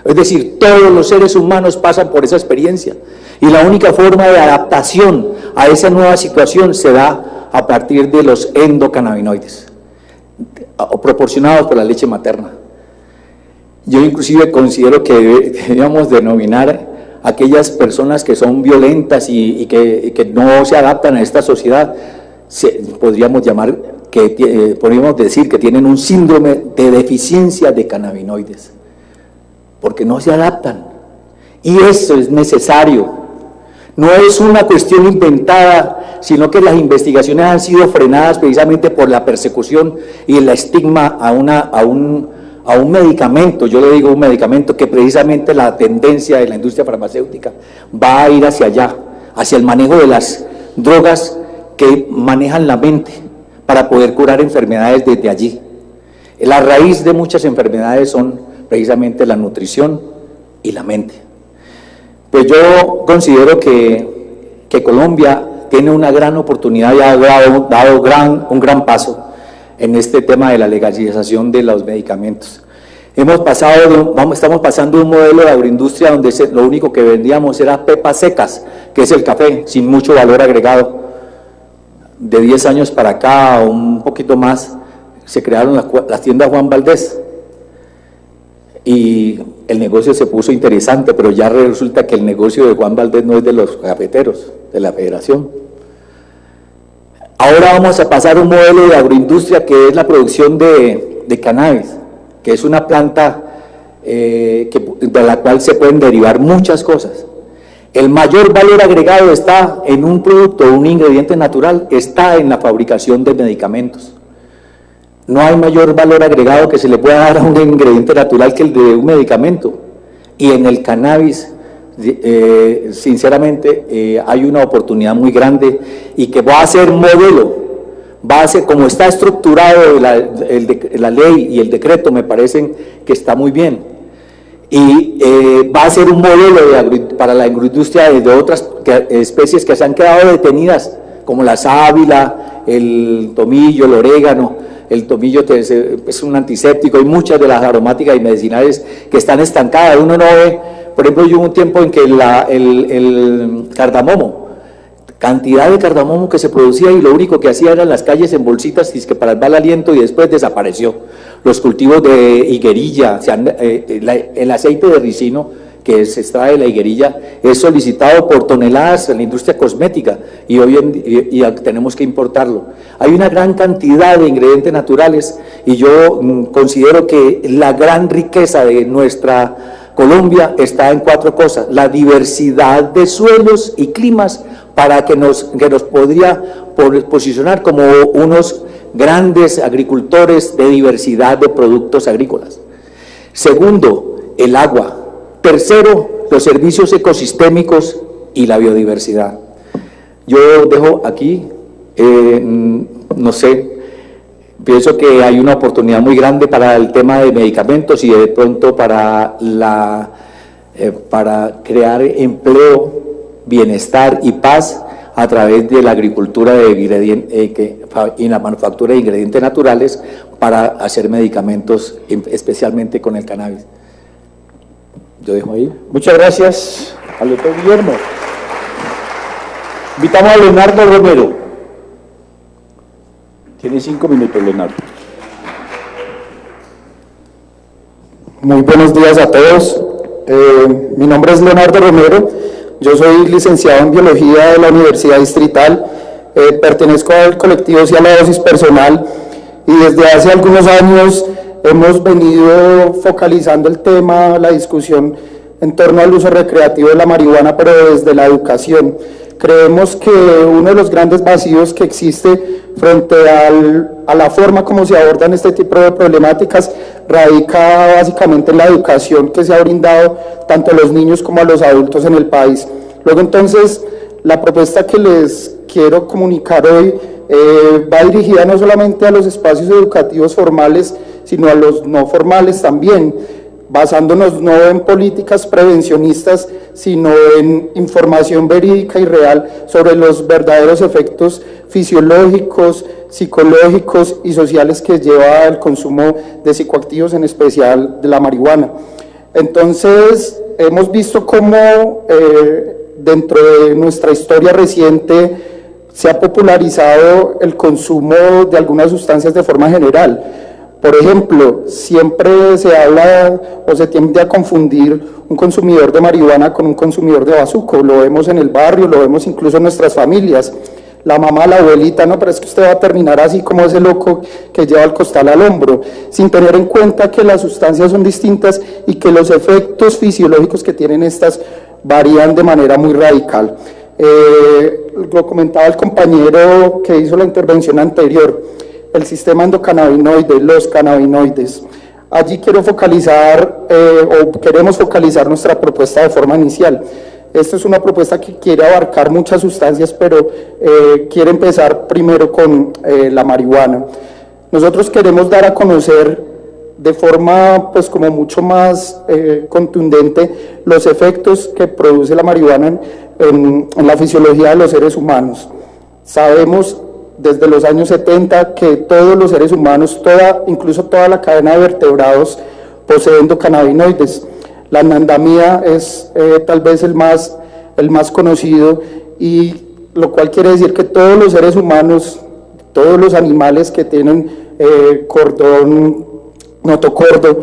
Es decir, todos los seres humanos pasan por esa experiencia y la única forma de adaptación a esa nueva situación se da a partir de los endocannabinoides proporcionados por la leche materna. Yo inclusive considero que deberíamos denominar a aquellas personas que son violentas y que no se adaptan a esta sociedad, podríamos decir que tienen un síndrome de deficiencia de cannabinoides, porque no se adaptan. Y eso es necesario. No es una cuestión inventada, sino que las investigaciones han sido frenadas precisamente por la persecución y el estigma a un medicamento. Yo le digo un medicamento que precisamente la tendencia de la industria farmacéutica va a ir hacia allá, hacia el manejo de las drogas que manejan la mente para poder curar enfermedades desde allí. La raíz de muchas enfermedades son precisamente la nutrición y la mente. Pues yo considero que Colombia tiene una gran oportunidad y ha dado un gran paso en este tema de la legalización de los medicamentos. Estamos pasando de un modelo de agroindustria donde lo único que vendíamos era pepas secas, que es el café, sin mucho valor agregado. De 10 años para acá, o un poquito más, se crearon las tiendas Juan Valdés. Y el negocio se puso interesante, pero ya resulta que el negocio de Juan Valdés no es de los cafeteros, de la federación. Ahora vamos a pasar a un modelo de agroindustria que es la producción de cannabis, que es una planta de la cual se pueden derivar muchas cosas. El mayor valor agregado está en un producto, un ingrediente natural, está en la fabricación de medicamentos. No hay mayor valor agregado que se le pueda dar a un ingrediente natural que el de un medicamento. Y en el cannabis, sinceramente, hay una oportunidad muy grande y que va a ser modelo, va a ser, como está estructurado la ley y el decreto, me parecen que está muy bien. Y va a ser un modelo para la agroindustria de otras especies que se han quedado detenidas, como la sábila, el tomillo, el orégano. El tomillo es un antiséptico, hay muchas de las aromáticas y medicinales que están estancadas. Uno no ve, por ejemplo, yo hubo un tiempo en que el cardamomo, cantidad de cardamomo que se producía y lo único que hacía era en las calles en bolsitas y es que para el mal aliento y después desapareció. Los cultivos de higuerilla, el aceite de ricino que se extrae de la higuerilla es solicitado por toneladas en la industria cosmética y hoy tenemos que importarlo. Hay una gran cantidad de ingredientes naturales y yo considero que la gran riqueza de nuestra Colombia está en 4 cosas: la diversidad de suelos y climas para que nos podría posicionar como unos grandes agricultores de diversidad de productos agrícolas. Segundo, el agua. Tercero, los servicios ecosistémicos y la biodiversidad. Yo dejo aquí, no sé, pienso que hay una oportunidad muy grande para el tema de medicamentos y de pronto para crear empleo, bienestar y paz a través de la agricultura y la manufactura de ingredientes naturales para hacer medicamentos, especialmente con el cannabis. Yo dejo ahí. Muchas gracias al doctor Guillermo. Invitamos a Leonardo Romero. Tiene 5 minutos, Leonardo. Muy buenos días a todos. Mi nombre es Leonardo Romero. Yo soy licenciado en Biología de la Universidad Distrital. Pertenezco al colectivo Cialodosis Personal y desde hace algunos años hemos venido focalizando el tema, la discusión en torno al uso recreativo de la marihuana, pero desde la educación. Creemos que uno de los grandes vacíos que existe frente a la forma como se abordan este tipo de problemáticas radica básicamente en la educación que se ha brindado tanto a los niños como a los adultos en el país. Luego entonces, la propuesta que les quiero comunicar hoy va dirigida no solamente a los espacios educativos formales, sino a los no formales también, basándonos no en políticas prevencionistas, sino en información verídica y real sobre los verdaderos efectos fisiológicos, psicológicos y sociales que lleva el consumo de psicoactivos, en especial de la marihuana. Entonces, hemos visto cómo dentro de nuestra historia reciente se ha popularizado el consumo de algunas sustancias de forma general. Por ejemplo, siempre se habla o se tiende a confundir un consumidor de marihuana con un consumidor de bazuco. Lo vemos en el barrio, lo vemos incluso en nuestras familias. La mamá, la abuelita, no, pero es que usted va a terminar así como ese loco que lleva el costal al hombro, sin tener en cuenta que las sustancias son distintas y que los efectos fisiológicos que tienen estas varían de manera muy radical. Lo comentaba el compañero que hizo la intervención anterior, el sistema endocannabinoide, los cannabinoides. Allí quiero focalizar, o queremos focalizar nuestra propuesta de forma inicial. Esta es una propuesta que quiere abarcar muchas sustancias, pero quiere empezar primero con la marihuana. Nosotros queremos dar a conocer de forma pues como mucho más contundente los efectos que produce la marihuana en la fisiología de los seres humanos. Sabemos desde los años 70 que todos los seres humanos, incluso toda la cadena de vertebrados, posee endocannabinoides. La anandamida es tal vez el más conocido, y lo cual quiere decir que todos los seres humanos, todos los animales que tienen cordón notocordo,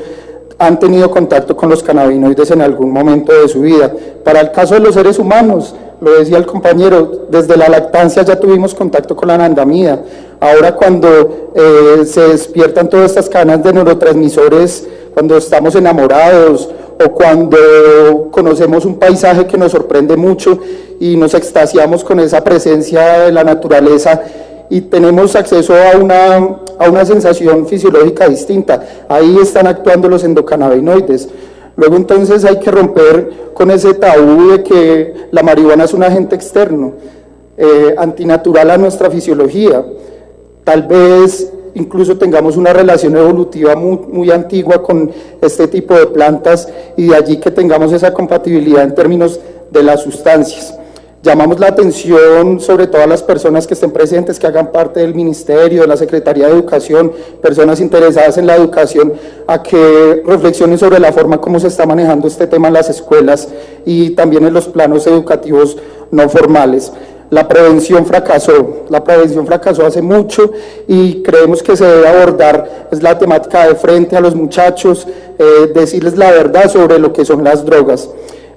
han tenido contacto con los cannabinoides en algún momento de su vida. Para el caso de los seres humanos, lo decía el compañero, desde la lactancia ya tuvimos contacto con la anandamida. Ahora cuando se despiertan todas estas cadenas de neurotransmisores, cuando estamos enamorados o cuando conocemos un paisaje que nos sorprende mucho y nos extasiamos con esa presencia de la naturaleza y tenemos acceso a una sensación fisiológica distinta, ahí están actuando los endocannabinoides. Luego entonces hay que romper con ese tabú de que la marihuana es un agente externo, antinatural a nuestra fisiología. Tal vez incluso tengamos una relación evolutiva muy antigua con este tipo de plantas, y de allí que tengamos esa compatibilidad en términos de las sustancias. Llamamos la atención sobre todo a las personas que estén presentes, que hagan parte del Ministerio, de la Secretaría de Educación, personas interesadas en la educación, a que reflexionen sobre la forma como se está manejando este tema en las escuelas y también en los planos educativos no formales. La prevención fracasó hace mucho, y creemos que se debe abordar es la temática de frente a los muchachos, decirles la verdad sobre lo que son las drogas.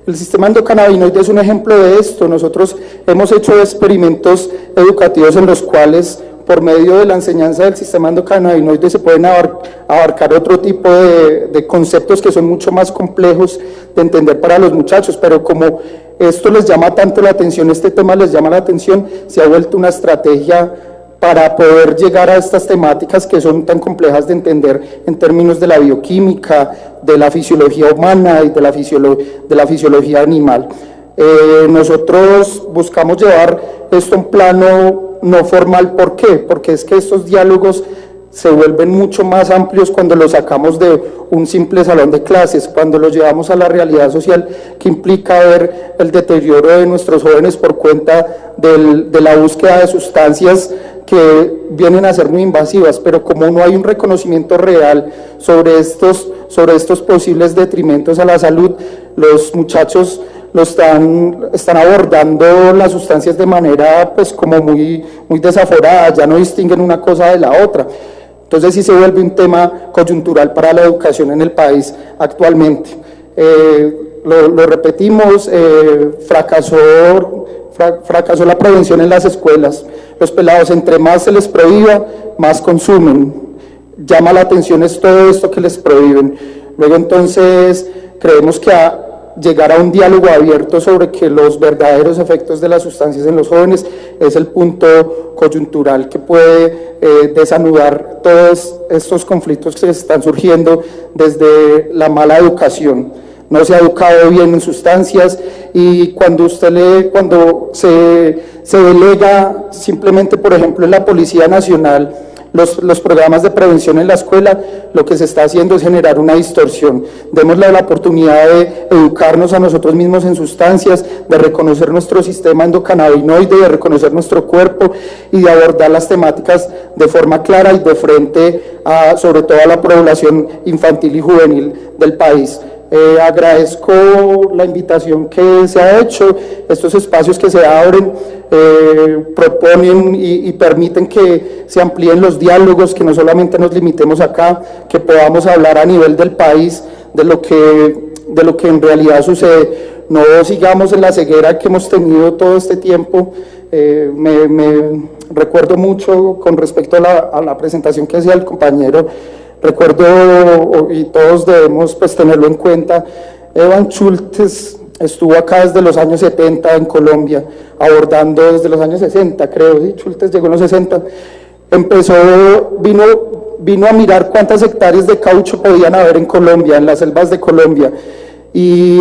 El sistema endocannabinoide es un ejemplo de esto. Nosotros hemos hecho experimentos educativos en los cuales, por medio de la enseñanza del sistema endocannabinoide, se pueden abarcar otro tipo de conceptos que son mucho más complejos de entender para los muchachos, pero como esto les llama tanto la atención, este tema les llama la atención, se ha vuelto una estrategia para poder llegar a estas temáticas que son tan complejas de entender en términos de la bioquímica, de la fisiología humana y de la fisiología animal. Nosotros buscamos llevar esto a un plano no formal. ¿Por qué? Porque es que estos diálogos se vuelven mucho más amplios cuando los sacamos de un simple salón de clases, cuando los llevamos a la realidad social que implica ver el deterioro de nuestros jóvenes por cuenta de la búsqueda de sustancias que vienen a ser muy invasivas, pero como no hay un reconocimiento real sobre estos posibles detrimentos a la salud, los muchachos están abordando las sustancias de manera pues como muy desaforada, ya no distinguen una cosa de la otra. Entonces sí se vuelve un tema coyuntural para la educación en el país actualmente. Lo repetimos, fracasó la prevención en las escuelas. Los pelados, entre más se les prohíba, más consumen. Llama la atención es todo esto que les prohíben. Luego entonces creemos que llegar a un diálogo abierto sobre que los verdaderos efectos de las sustancias en los jóvenes es el punto coyuntural que puede desanudar todos estos conflictos que están surgiendo desde la mala educación. No se ha educado bien en sustancias, y cuando se delega simplemente, por ejemplo, en la Policía Nacional, los programas de prevención en la escuela, lo que se está haciendo es generar una distorsión. Démosle la oportunidad de educarnos a nosotros mismos en sustancias, de reconocer nuestro sistema endocannabinoide, de reconocer nuestro cuerpo y de abordar las temáticas de forma clara y de frente sobre todo a la población infantil y juvenil del país. Agradezco la invitación que se ha hecho, estos espacios que se abren proponen y permiten que se amplíen los diálogos, que no solamente nos limitemos acá, que podamos hablar a nivel del país de lo que en realidad sucede. No sigamos en la ceguera que hemos tenido todo este tiempo. Me recuerdo mucho con respecto a la presentación que hacía el compañero. Recuerdo, y todos debemos pues tenerlo en cuenta, Evan Schultes estuvo acá desde los años 70 en Colombia, abordando desde los años 60, creo, ¿sí? Schultes llegó en los 60, vino a mirar cuántas hectáreas de caucho podían haber en Colombia, en las selvas de Colombia, Y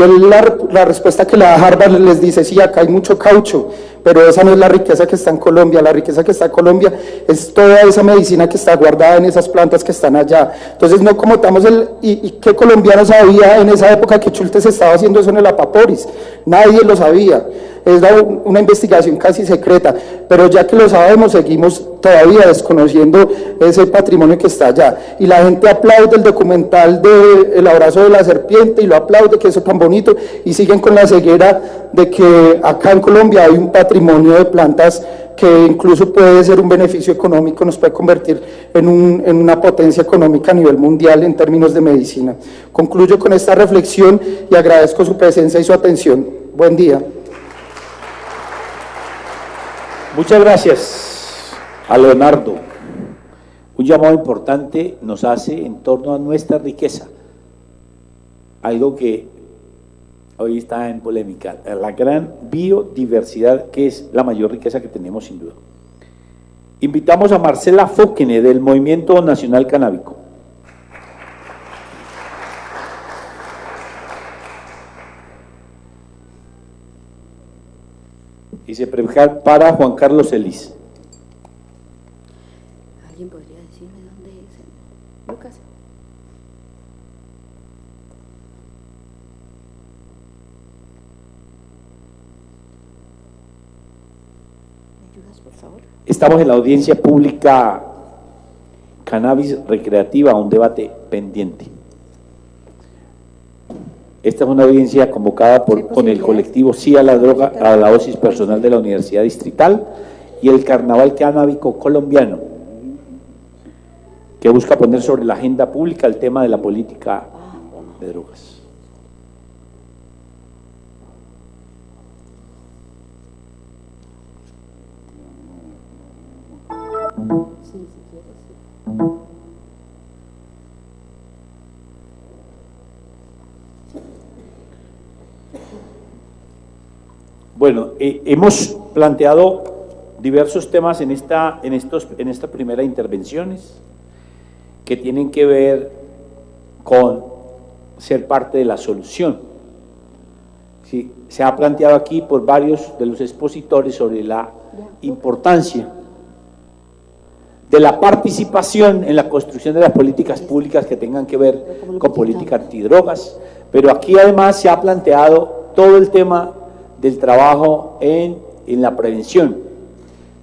la respuesta que le da Harvard les dice, sí, acá hay mucho caucho, pero esa no es la riqueza que está en Colombia. La riqueza que está en Colombia es toda esa medicina que está guardada en esas plantas que están allá. Entonces no comotamos ¿y qué colombiano sabía en esa época que Schultes estaba haciendo eso en el Apaporis? Nadie lo sabía. Es una investigación casi secreta, pero ya que lo sabemos, seguimos todavía desconociendo ese patrimonio que está allá. Y la gente aplaude el documental de El abrazo de la serpiente y lo aplaude, que eso es tan bonito, y siguen con la ceguera de que acá en Colombia hay un patrimonio de plantas que incluso puede ser un beneficio económico, nos puede convertir en una potencia económica a nivel mundial en términos de medicina. Concluyo con esta reflexión y agradezco su presencia y su atención. Buen día. Muchas gracias a Leonardo. Un llamado importante nos hace en torno a nuestra riqueza, algo que hoy está en polémica, la gran biodiversidad, que es la mayor riqueza que tenemos sin duda. Invitamos a Marcela Fóquene del Movimiento Nacional Canábico. Y se prepara Juan Carlos Elis. ¿Alguien podría decirme dónde es Lucas? ¿Me ayudas, por favor? Estamos en la audiencia pública Cannabis Recreativa, un debate pendiente. Esta es una audiencia convocada con el colectivo Sí a la Droga, a la Dosis Personal de la Universidad Distrital y el Carnaval Canábico Colombiano, que busca poner sobre la agenda pública el tema de la política de drogas. Bueno, hemos planteado diversos temas en estas primeras intervenciones que tienen que ver con ser parte de la solución. Sí, se ha planteado aquí por varios de los expositores sobre la importancia de la participación en la construcción de las políticas públicas que tengan que ver con política antidrogas, pero aquí además se ha planteado todo el tema del trabajo en la prevención,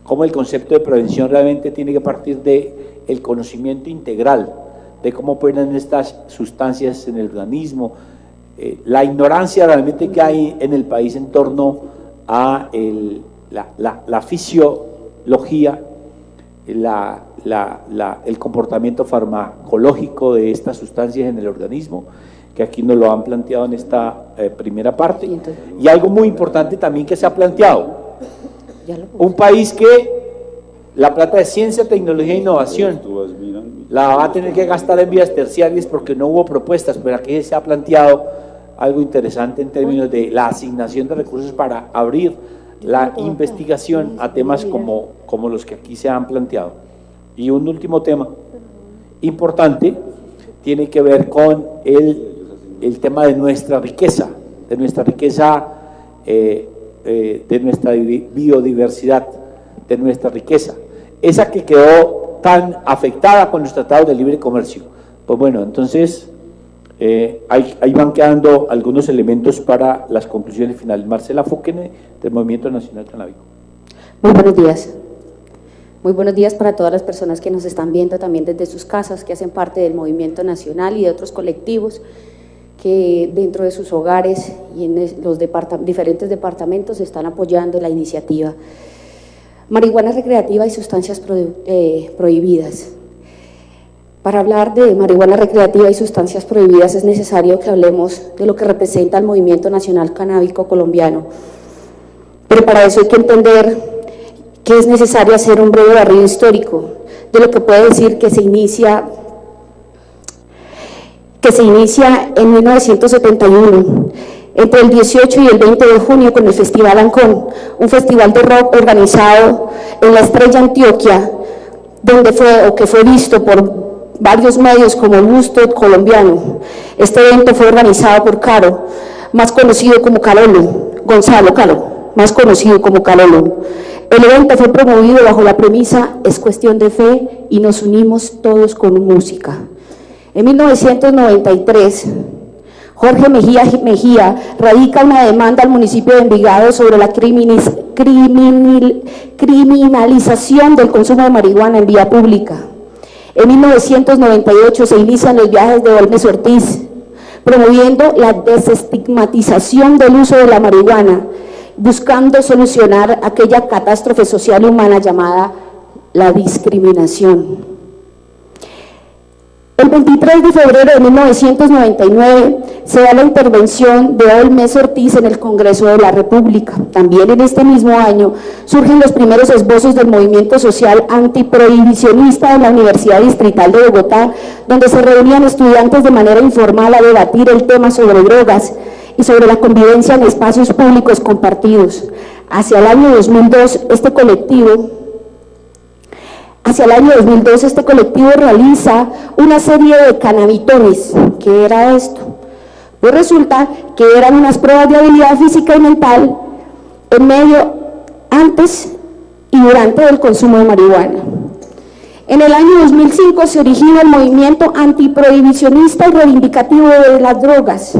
cómo el concepto de prevención realmente tiene que partir de el conocimiento integral de cómo operan estas sustancias en el organismo, la ignorancia realmente que hay en el país en torno a la fisiología, el comportamiento farmacológico de estas sustancias en el organismo, que aquí nos lo han planteado en esta primera parte, y algo muy importante también que se ha planteado, un país que la plata de ciencia, tecnología e innovación la va a tener que gastar en vías terciarias porque no hubo propuestas, pero aquí se ha planteado algo interesante en términos de la asignación de recursos para abrir la investigación a temas como los que aquí se han planteado. Y un último tema importante tiene que ver con el tema de nuestra riqueza, de nuestra biodiversidad, de nuestra riqueza, esa que quedó tan afectada con los tratados de libre comercio. Pues bueno, entonces ahí van quedando algunos elementos para las conclusiones finales. Marcela Fóquene, del Movimiento Nacional Canábico. Muy buenos días. Muy buenos días para todas las personas que nos están viendo también desde sus casas, que hacen parte del Movimiento Nacional y de otros colectivos que dentro de sus hogares y en los diferentes departamentos están apoyando la iniciativa. Marihuana recreativa y sustancias prohibidas. Para hablar de marihuana recreativa y sustancias prohibidas es necesario que hablemos de lo que representa el Movimiento Nacional Canábico Colombiano. Pero para eso hay que entender que es necesario hacer un breve barrido histórico de lo que puede decir que se inicia en 1971, entre el 18 y el 20 de junio con el Festival Ancón, un festival de rock organizado en la Estrella Antioquia, que fue visto por varios medios como el Gusto Colombiano. Este evento fue organizado por Caro, más conocido como Calolo, Gonzalo Calo, más conocido como Calolo. El evento fue promovido bajo la premisa "es cuestión de fe y nos unimos todos con música". En 1993, Jorge Mejía radica una demanda al municipio de Envigado sobre la criminalización del consumo de marihuana en vía pública. En 1998 se inician los viajes de Olmes Ortiz, promoviendo la desestigmatización del uso de la marihuana, buscando solucionar aquella catástrofe social y humana llamada la discriminación. El 23 de febrero de 1999 se da la intervención de Olmes Ortiz en el Congreso de la República. También en este mismo año surgen los primeros esbozos del movimiento social antiprohibicionista de la Universidad Distrital de Bogotá, donde se reunían estudiantes de manera informal a debatir el tema sobre drogas y sobre la convivencia en espacios públicos compartidos. Hacia el año 2002 este colectivo realiza una serie de cannabitones. ¿Qué era esto? Pues resulta que eran unas pruebas de habilidad física y mental en medio, antes y durante el consumo de marihuana. En el año 2005 se origina el movimiento antiprohibicionista y reivindicativo de las drogas.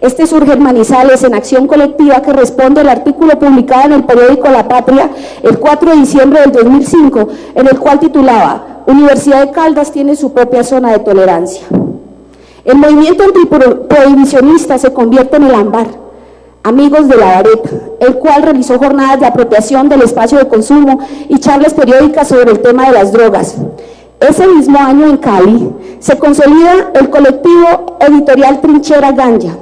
Este surge en Manizales en acción colectiva que responde al artículo publicado en el periódico La Patria el 4 de diciembre del 2005, en el cual titulaba "Universidad de Caldas tiene su propia zona de tolerancia". El movimiento antiprohibicionista se convierte en el AMBAR, Amigos de la Vareta, el cual realizó jornadas de apropiación del espacio de consumo y charlas periódicas sobre el tema de las drogas. Ese mismo año en Cali se consolida el colectivo editorial Trinchera Ganja,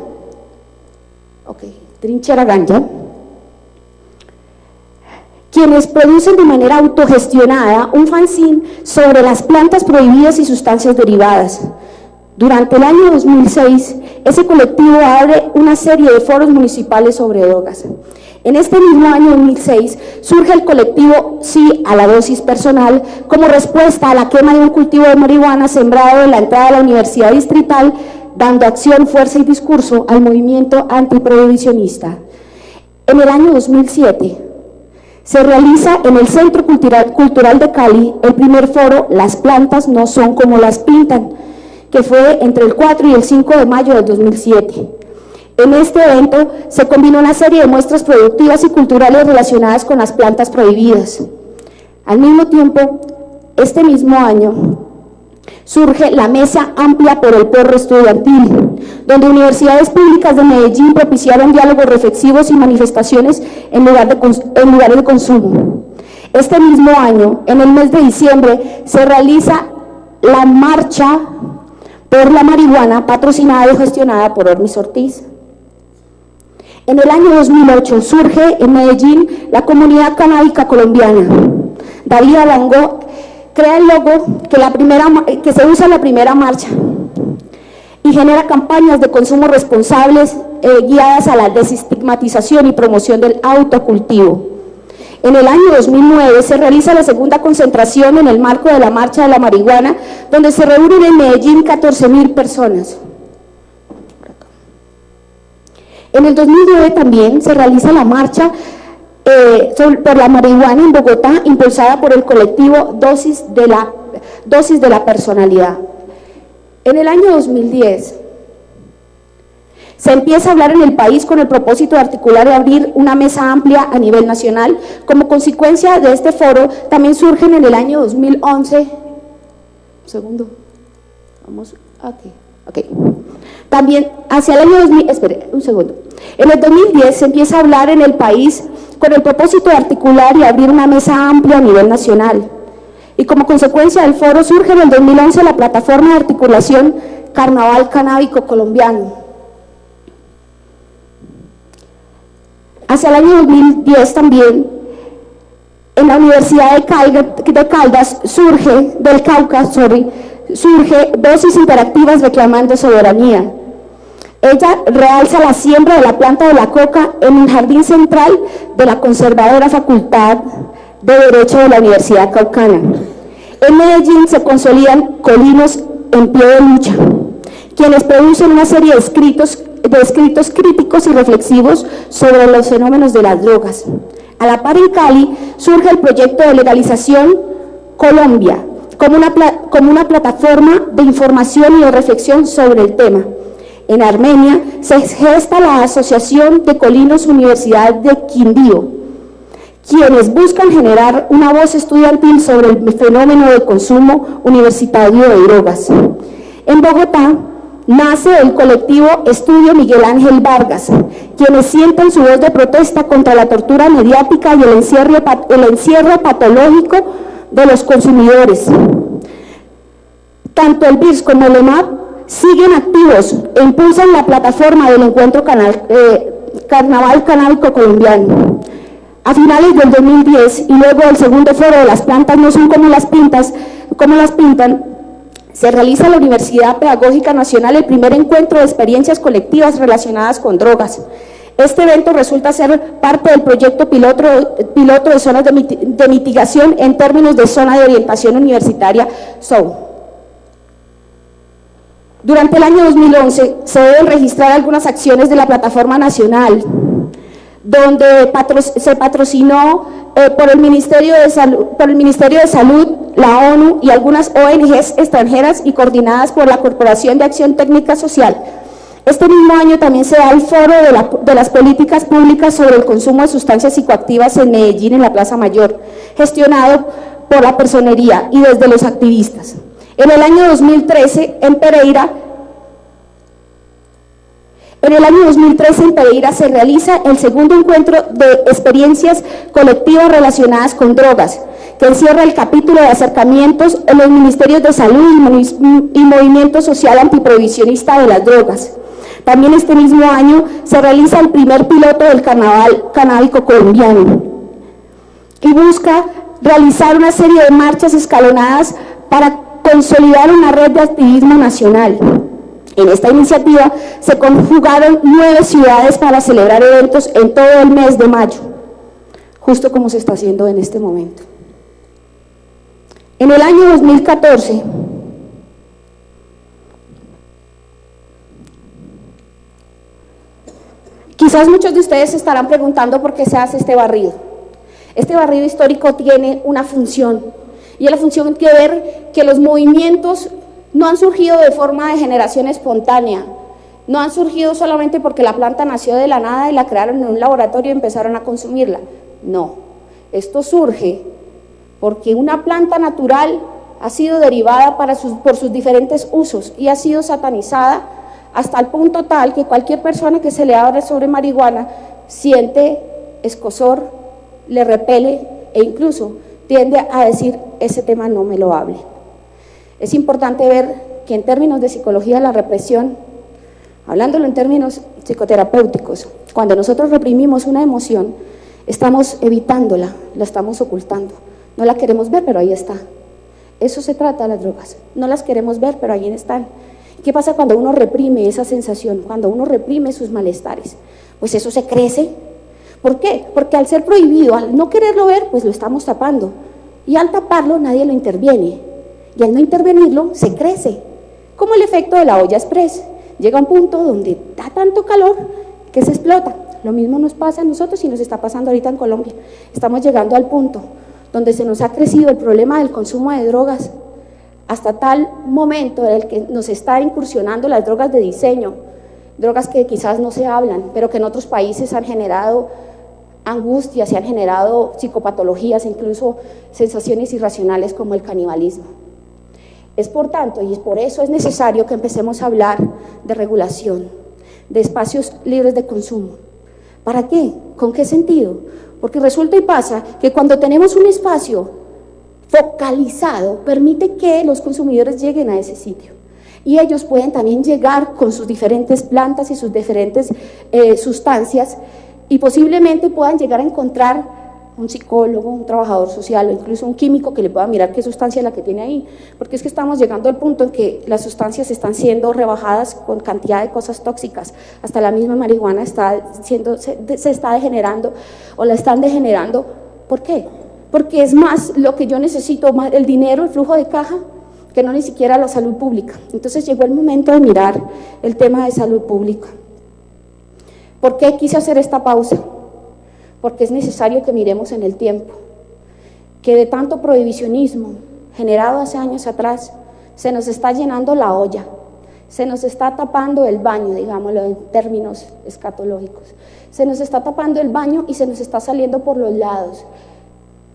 quienes producen de manera autogestionada un fanzine sobre las plantas prohibidas y sustancias derivadas. Durante el año 2006, ese colectivo abre una serie de foros municipales sobre drogas. En este mismo año 2006 surge el colectivo Sí a la dosis personal como respuesta a la quema de un cultivo de marihuana sembrado en la entrada de la Universidad Distrital, dando acción, fuerza y discurso al movimiento antiprohibicionista. En el año 2007 se realiza en el Centro Cultural de Cali el primer foro "Las plantas no son como las pintan", que fue entre el 4 y el 5 de mayo del 2007. En este evento se combinó una serie de muestras productivas y culturales relacionadas con las plantas prohibidas. Al mismo tiempo, este mismo año, surge la Mesa Amplia por el Porro Estudiantil, donde universidades públicas de Medellín propiciaron diálogos reflexivos y manifestaciones en lugares de consumo. Este mismo año, en el mes de diciembre, se realiza la Marcha por la Marihuana, patrocinada y gestionada por Olmes Ortiz. En el año 2008 surge en Medellín la Comunidad Canábica Colombiana. David Arango crea el logo que se usa en la primera marcha y genera campañas de consumo responsables guiadas a la desestigmatización y promoción del autocultivo. En el año 2009 se realiza la segunda concentración en el marco de la Marcha de la Marihuana, donde se reúnen en Medellín 14.000 personas. En el 2009 también se realiza la marcha por la marihuana en Bogotá, impulsada por el colectivo Dosis de la Personalidad. En el año 2010 se empieza a hablar en el país con el propósito de articular y abrir una mesa amplia a nivel nacional. Como consecuencia de este foro, también surgen en el año 2011, también hacia el año 2000, en el 2010 se empieza a hablar en el país con el propósito de articular y abrir una mesa amplia a nivel nacional. Y como consecuencia del foro surge en el 2011 la plataforma de articulación Carnaval Canábico Colombiano. Hacia el año 2010 también, en la Universidad de Caldas surge Dosis Interactivas reclamando soberanía. Ella realza la siembra de la planta de la coca en el jardín central de la conservadora Facultad de Derecho de la Universidad Caucana. En Medellín se consolidan Colinos en pie de lucha, quienes producen una serie de escritos críticos y reflexivos sobre los fenómenos de las drogas. A la par, en Cali surge el proyecto de legalización Colombia, como una plataforma de información y de reflexión sobre el tema. En Armenia se gesta la Asociación de Colinos Universidad de Quindío, quienes buscan generar una voz estudiantil sobre el fenómeno de consumo universitario de drogas. En Bogotá nace el colectivo Estudio Miguel Ángel Vargas, quienes sienten su voz de protesta contra la tortura mediática y el encierro patológico de los consumidores. Tanto el BIRS como el EMAP siguen activos e impulsan la plataforma del encuentro Carnaval Canábico Colombiano. A finales del 2010 y luego del segundo foro de Las plantas no son como las pintan, se realiza en la Universidad Pedagógica Nacional el primer encuentro de experiencias colectivas relacionadas con drogas. Este evento resulta ser parte del proyecto piloto de zonas de mitigación en términos de zona de orientación universitaria (ZOU). Durante el año 2011 se deben registrar algunas acciones de la plataforma nacional, donde se patrocinó por el Ministerio de Salud, la ONU y algunas ONGs extranjeras y coordinadas por la Corporación de Acción Técnica Social. Este mismo año también se da el foro de las políticas públicas sobre el consumo de sustancias psicoactivas en Medellín, en la Plaza Mayor, gestionado por la personería y desde los activistas. En el año 2013 en Pereira se realiza el segundo encuentro de experiencias colectivas relacionadas con drogas, que encierra el capítulo de acercamientos en los ministerios de salud y movimiento social antiprohibicionista de las drogas. También este mismo año se realiza el primer piloto del Carnaval Canábico Colombiano y busca realizar una serie de marchas escalonadas para consolidar una red de activismo nacional. En esta iniciativa se conjugaron 9 ciudades para celebrar eventos en todo el mes de mayo, justo como se está haciendo en este momento. En el año 2014, quizás muchos de ustedes se estarán preguntando por qué se hace este barrido. Este barrido histórico tiene una función, y es la función de ver que los movimientos no han surgido de forma de generación espontánea, no han surgido solamente porque la planta nació de la nada y la crearon en un laboratorio y empezaron a consumirla. No, esto surge porque una planta natural ha sido derivada por sus diferentes usos y ha sido satanizada hasta el punto tal que cualquier persona que se le hable sobre marihuana siente escozor, le repele e incluso tiende a decir: ese tema no me lo hable. Es importante ver que en términos de psicología la represión, hablándolo en términos psicoterapéuticos, cuando nosotros reprimimos una emoción, estamos evitándola, la estamos ocultando, no la queremos ver, pero ahí está. Eso se trata de las drogas, no las queremos ver, pero ahí están. ¿Qué pasa cuando uno reprime esa sensación, cuando uno reprime sus malestares? Pues eso se crece. ¿Por qué? Porque al ser prohibido, al no quererlo ver, pues lo estamos tapando, y al taparlo nadie lo interviene. Y al no intervenirlo, se crece, como el efecto de la olla express. Llega un punto donde da tanto calor que se explota. Lo mismo nos pasa a nosotros y nos está pasando ahorita en Colombia. Estamos llegando al punto donde se nos ha crecido el problema del consumo de drogas, hasta tal momento en el que nos está incursionando las drogas de diseño, drogas que quizás no se hablan, pero que en otros países han generado angustias y han generado psicopatologías, incluso sensaciones irracionales como el canibalismo. Es por tanto, y por eso es necesario que empecemos a hablar de regulación, de espacios libres de consumo. ¿Para qué? ¿Con qué sentido? Porque resulta y pasa que cuando tenemos un espacio focalizado, permite que los consumidores lleguen a ese sitio. Y ellos pueden también llegar con sus diferentes plantas y sus diferentes sustancias, y posiblemente puedan llegar a encontrar un psicólogo, un trabajador social o incluso un químico que le pueda mirar qué sustancia es la que tiene ahí, porque es que estamos llegando al punto en que las sustancias están siendo rebajadas con cantidad de cosas tóxicas. Hasta la misma marihuana se está degenerando o la están degenerando. ¿Por qué? Porque es más lo que yo necesito, más el dinero, el flujo de caja, que no ni siquiera la salud pública. Entonces llegó el momento de mirar el tema de salud pública. ¿Por qué quise hacer esta pausa? Porque es necesario que miremos en el tiempo, que de tanto prohibicionismo generado hace años atrás, se nos está llenando la olla, se nos está tapando el baño, digámoslo en términos escatológicos, se nos está tapando el baño y se nos está saliendo por los lados.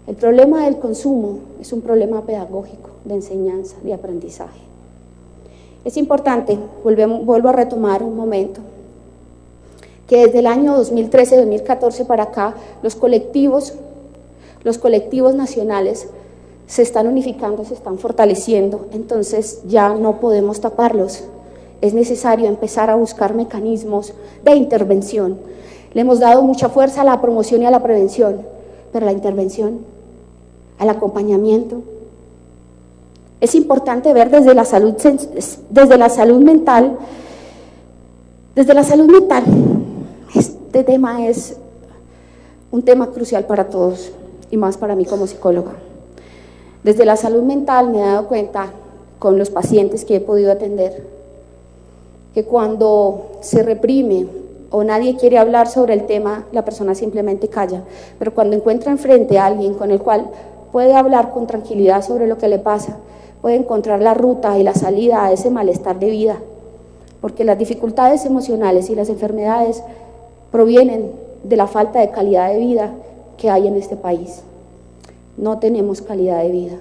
El problema del consumo es un problema pedagógico, de enseñanza, de aprendizaje. Es importante, vuelvo a retomar un momento, que desde el año 2013-2014 para acá, los colectivos nacionales se están unificando, se están fortaleciendo, entonces ya no podemos taparlos. Es necesario empezar a buscar mecanismos de intervención. Le hemos dado mucha fuerza a la promoción y a la prevención, pero la intervención, al acompañamiento. Es importante ver desde la salud mental. Este tema es un tema crucial para todos y más para mí como psicóloga. Desde la salud mental me he dado cuenta con los pacientes que he podido atender que cuando se reprime o nadie quiere hablar sobre el tema, la persona simplemente calla, pero cuando encuentra enfrente a alguien con el cual puede hablar con tranquilidad sobre lo que le pasa, puede encontrar la ruta y la salida a ese malestar de vida, porque las dificultades emocionales y las enfermedades provienen de la falta de calidad de vida que hay en este país. No tenemos calidad de vida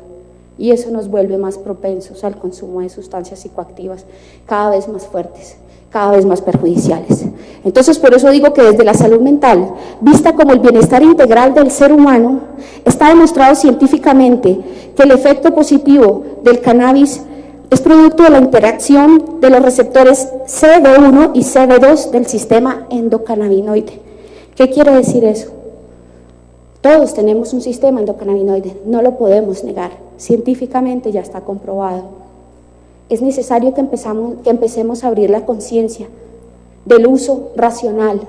y eso nos vuelve más propensos al consumo de sustancias psicoactivas cada vez más fuertes, cada vez más perjudiciales. Entonces, por eso digo que desde la salud mental, vista como el bienestar integral del ser humano, está demostrado científicamente que el efecto positivo del cannabis es producto de la interacción de los receptores CB1 y CB2 del sistema endocannabinoide. ¿Qué quiere decir eso? Todos tenemos un sistema endocannabinoide, no lo podemos negar, científicamente ya está comprobado. Es necesario que empecemos a abrir la conciencia del uso racional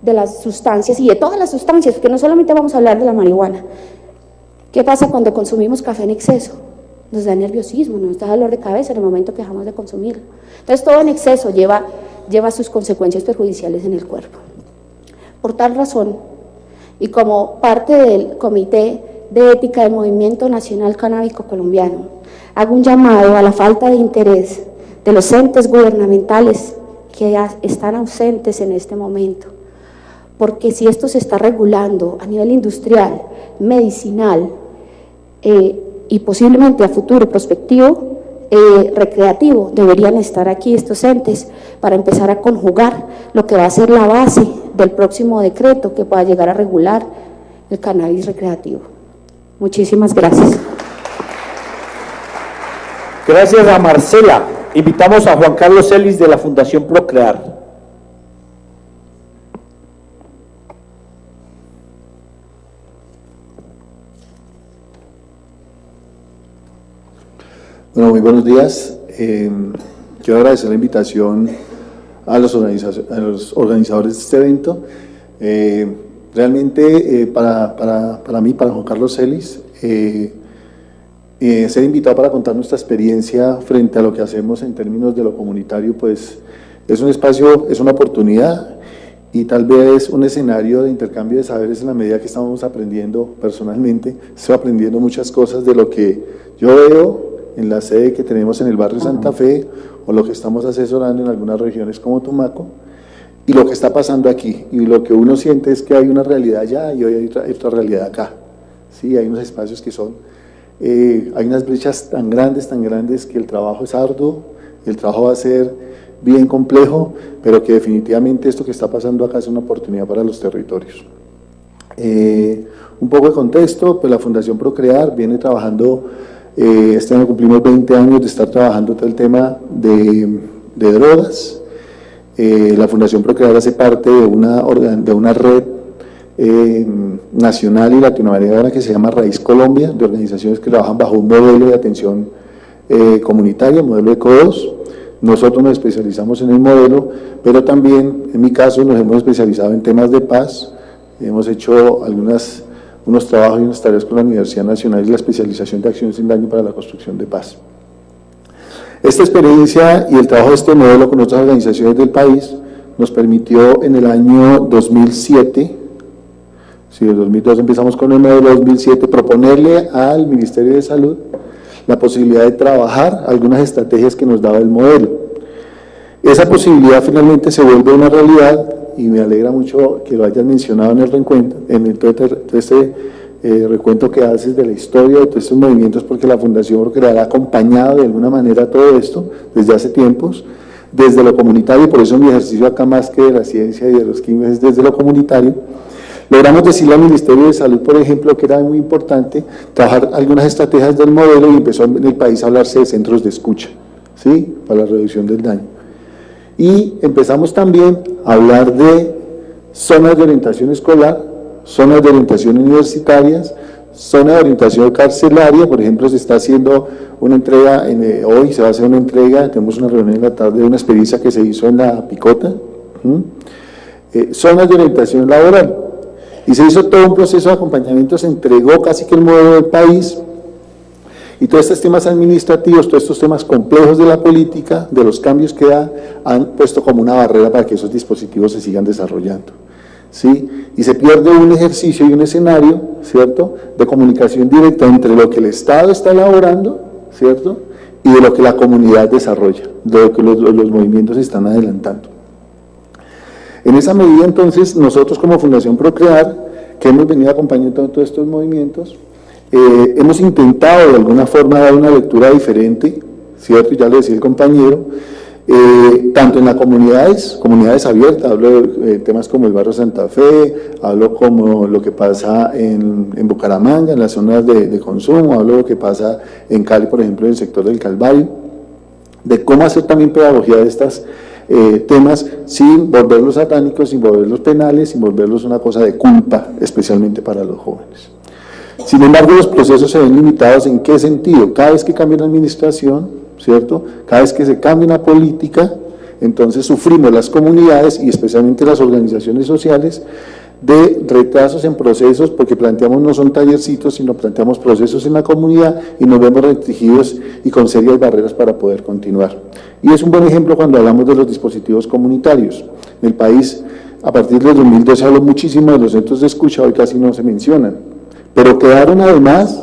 de las sustancias y de todas las sustancias, porque no solamente vamos a hablar de la marihuana. ¿Qué pasa cuando consumimos café en exceso? Nos da nerviosismo, nos da dolor de cabeza en el momento que dejamos de consumirlo. Entonces todo en exceso lleva sus consecuencias perjudiciales en el cuerpo. Por tal razón, y como parte del Comité de Ética del Movimiento Nacional Canábico Colombiano, hago un llamado a la falta de interés de los entes gubernamentales que están ausentes en este momento, porque si esto se está regulando a nivel industrial, medicinal y posiblemente a futuro prospectivo, recreativo, deberían estar aquí estos entes para empezar a conjugar lo que va a ser la base del próximo decreto que pueda llegar a regular el cannabis recreativo. Muchísimas gracias. Gracias a Marcela. Invitamos a Juan Carlos Celis de la Fundación Procrear. Bueno, muy buenos días. Quiero agradecer la invitación a los organizadores de este evento. Realmente para mí, para Juan Carlos Celis, ser invitado para contar nuestra experiencia frente a lo que hacemos en términos de lo comunitario, pues es un espacio, es una oportunidad y tal vez un escenario de intercambio de saberes en la medida que estamos aprendiendo personalmente. Estoy aprendiendo muchas cosas de lo que yo veo en la sede que tenemos en el barrio Santa Fe o lo que estamos asesorando en algunas regiones como Tumaco y lo que está pasando aquí, y lo que uno siente es que hay una realidad allá y hoy hay otra realidad acá. Sí, hay unos espacios que son, hay unas brechas tan grandes que el trabajo es arduo, el trabajo va a ser bien complejo, pero que definitivamente esto que está pasando acá es una oportunidad para los territorios. Un poco de contexto, pues la Fundación Procrear viene trabajando, este año cumplimos 20 años de estar trabajando todo el tema de drogas. La Fundación Procrear hace parte de una red nacional y latinoamericana que se llama Raíz Colombia, de organizaciones que trabajan bajo un modelo de atención comunitaria, modelo ECO2. Nosotros nos especializamos en el modelo, pero también, en mi caso, nos hemos especializado en temas de paz. Hemos hecho unos trabajos y unas tareas con la Universidad Nacional y la especialización de acción sin daño para la construcción de paz. Esta experiencia y el trabajo de este modelo con otras organizaciones del país nos permitió en el año 2007, en 2002 empezamos con el modelo 2007, proponerle al Ministerio de Salud la posibilidad de trabajar algunas estrategias que nos daba el modelo. Esa posibilidad finalmente se vuelve una realidad y me alegra mucho que lo hayas mencionado en el recuento, recuento que haces de la historia de todos estos movimientos, porque la Fundación Procrear ha acompañado de alguna manera todo esto desde hace tiempos, desde lo comunitario, y por eso mi ejercicio acá más que de la ciencia y de los químicos es desde lo comunitario. Logramos decirle al Ministerio de Salud, por ejemplo, que era muy importante trabajar algunas estrategias del modelo y empezó en el país a hablarse de centros de escucha, ¿sí?, para la reducción del daño. Y empezamos también a hablar de zonas de orientación escolar, zonas de orientación universitarias, zona de orientación carcelaria. Por ejemplo, se está haciendo una entrega, hoy se va a hacer una entrega, tenemos una reunión en la tarde de una experiencia que se hizo en la Picota, zonas de orientación laboral. Y se hizo todo un proceso de acompañamiento, se entregó casi que el modelo del país, y todos estos temas administrativos, todos estos temas complejos de la política, de los cambios que da, han puesto como una barrera para que esos dispositivos se sigan desarrollando, ¿sí? Y se pierde un ejercicio y un escenario, ¿cierto?, de comunicación directa entre lo que el Estado está elaborando, ¿cierto?, y de lo que la comunidad desarrolla, de lo que los movimientos están adelantando. En esa medida, entonces, nosotros como Fundación Procrear, que hemos venido acompañando todos estos movimientos, hemos intentado de alguna forma dar una lectura diferente, ¿cierto? Ya lo decía el compañero, tanto en las comunidades abiertas, hablo de temas como el barrio Santa Fe, hablo como lo que pasa en Bucaramanga, en las zonas de consumo, hablo de lo que pasa en Cali, por ejemplo, en el sector del Calvario, de cómo hacer también pedagogía de estos temas sin volverlos satánicos, sin volverlos penales, sin volverlos una cosa de culpa, especialmente para los jóvenes. Sin embargo, los procesos se ven limitados. ¿En qué sentido? Cada vez que cambia una administración, ¿cierto?, cada vez que se cambia una política, entonces sufrimos las comunidades y especialmente las organizaciones sociales de retrasos en procesos, porque planteamos no son tallercitos, sino planteamos procesos en la comunidad y nos vemos restringidos y con serias barreras para poder continuar. Y es un buen ejemplo cuando hablamos de los dispositivos comunitarios. En el país, a partir del 2012 se habló muchísimo de los centros de escucha, hoy casi no se mencionan, pero quedaron además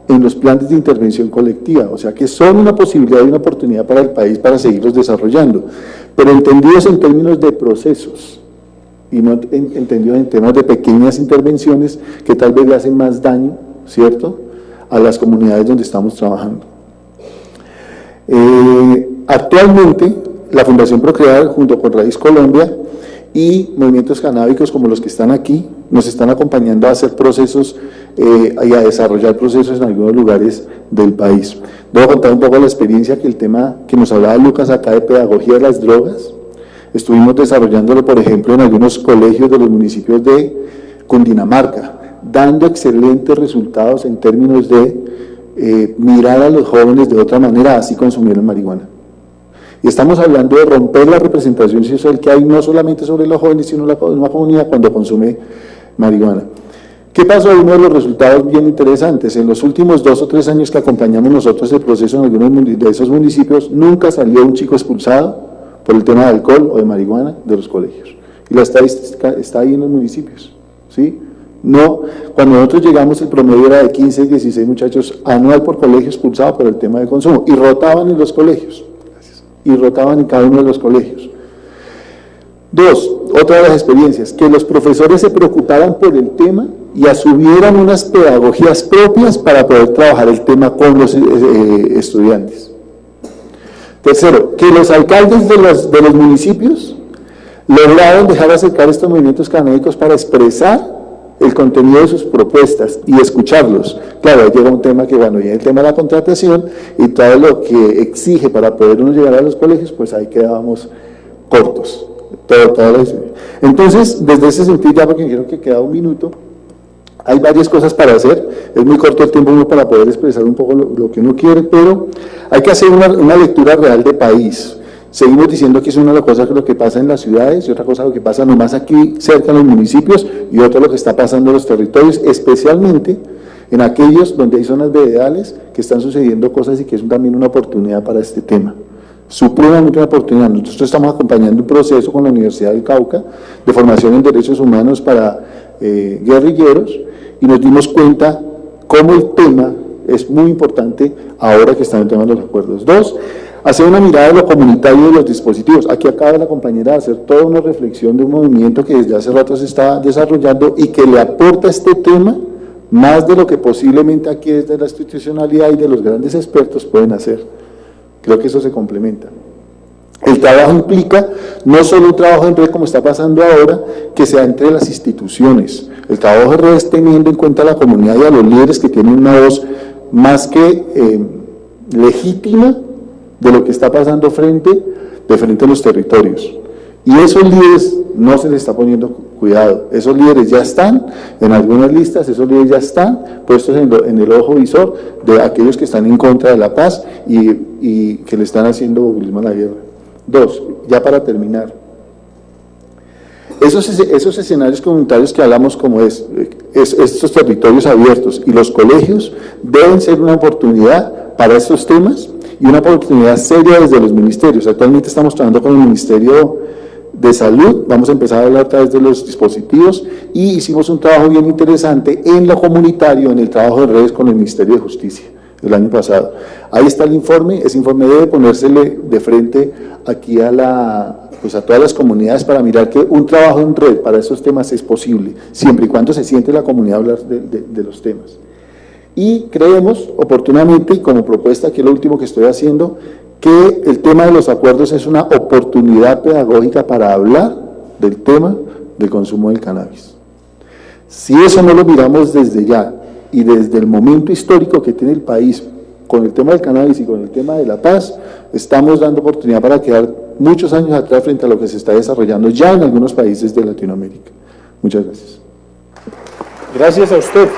en los planes de intervención colectiva, o sea que son una posibilidad y una oportunidad para el país para seguirlos desarrollando, pero entendidos en términos de procesos, y no entendido en temas de pequeñas intervenciones que tal vez le hacen más daño, ¿cierto?, a las comunidades donde estamos trabajando. Actualmente, la Fundación Procrear, junto con Raíz Colombia y movimientos canábicos como los que están aquí, nos están acompañando a hacer procesos y a desarrollar procesos en algunos lugares del país. Voy a contar un poco la experiencia que el tema que nos hablaba Lucas acá de pedagogía de las drogas, estuvimos desarrollándolo, por ejemplo, en algunos colegios de los municipios de Cundinamarca, dando excelentes resultados en términos de mirar a los jóvenes de otra manera, así consumieron marihuana. Y estamos hablando de romper la representación social que hay no solamente sobre los jóvenes, sino en una comunidad cuando consume marihuana. ¿Qué pasó? Uno de los resultados bien interesantes. En los últimos 2 o 3 años que acompañamos nosotros el proceso en algunos de esos municipios, nunca salió un chico expulsado por el tema de alcohol o de marihuana de los colegios. Y la estadística está ahí en los municipios, ¿sí? No, cuando nosotros llegamos el promedio era de 15, 16 muchachos anual por colegio expulsado por el tema de consumo, y rotaban en los colegios, y rotaban en cada uno de los colegios. 2, otra de las experiencias, que los profesores se preocuparan por el tema y asumieran unas pedagogías propias para poder trabajar el tema con los estudiantes. Tercero, que los alcaldes de los municipios lograron dejar acercar estos movimientos canábicos para expresar el contenido de sus propuestas y escucharlos. Claro, ahí llega un tema que, bueno, viene el tema de la contratación y todo lo que exige para poder uno llegar a los colegios, pues ahí quedábamos cortos. Entonces, desde ese sentido, ya porque quiero que queda un minuto, hay varias cosas para hacer, es muy corto el tiempo para poder expresar un poco lo que uno quiere, pero hay que hacer una lectura real de país. Seguimos diciendo que es una de las cosas lo que pasa en las ciudades y otra cosa lo que pasa nomás aquí cerca en los municipios y otra lo que está pasando en los territorios, especialmente en aquellos donde hay zonas veredales que están sucediendo cosas y que es también una oportunidad para este tema. supremamente una oportunidad. Nosotros estamos acompañando un proceso con la Universidad del Cauca de formación en derechos humanos para guerrilleros y nos dimos cuenta cómo el tema es muy importante ahora que están el tema de los acuerdos. Dos, hacer una mirada de lo comunitario de los dispositivos. Aquí acaba la compañera de hacer toda una reflexión de un movimiento que desde hace rato se está desarrollando y que le aporta a este tema más de lo que posiblemente aquí desde la institucionalidad y de los grandes expertos pueden hacer. Creo que eso se complementa. El trabajo implica no solo un trabajo en red como está pasando ahora, que sea entre las instituciones. El trabajo en red es teniendo en cuenta a la comunidad y a los líderes que tienen una voz más que legítima de lo que está pasando de frente a los territorios. Y esos líderes no se les está poniendo cuidado. Esos líderes ya están en algunas listas, esos líderes ya están puestos en el ojo visor de aquellos que están en contra de la paz y que le están haciendo populismo a la guerra. Dos, ya para terminar, esos escenarios comunitarios que hablamos como estos territorios abiertos y los colegios deben ser una oportunidad para estos temas y una oportunidad seria desde los ministerios. Actualmente estamos trabajando con el Ministerio de Salud, vamos a empezar a hablar a través de los dispositivos y hicimos un trabajo bien interesante en lo comunitario, en el trabajo de redes con el Ministerio de Justicia el año pasado. Ahí está el informe, ese informe debe ponérsele de frente aquí a todas las comunidades para mirar que un trabajo en red para esos temas es posible, siempre y cuando se siente la comunidad hablar de los temas. Y creemos oportunamente, y como propuesta, que es lo último que estoy haciendo, que el tema de los acuerdos es una oportunidad pedagógica para hablar del tema del consumo del cannabis. Si eso no lo miramos desde ya y desde el momento histórico que tiene el país con el tema del cannabis y con el tema de la paz, estamos dando oportunidad para quedar muchos años atrás frente a lo que se está desarrollando ya en algunos países de Latinoamérica. Muchas gracias. Gracias a usted.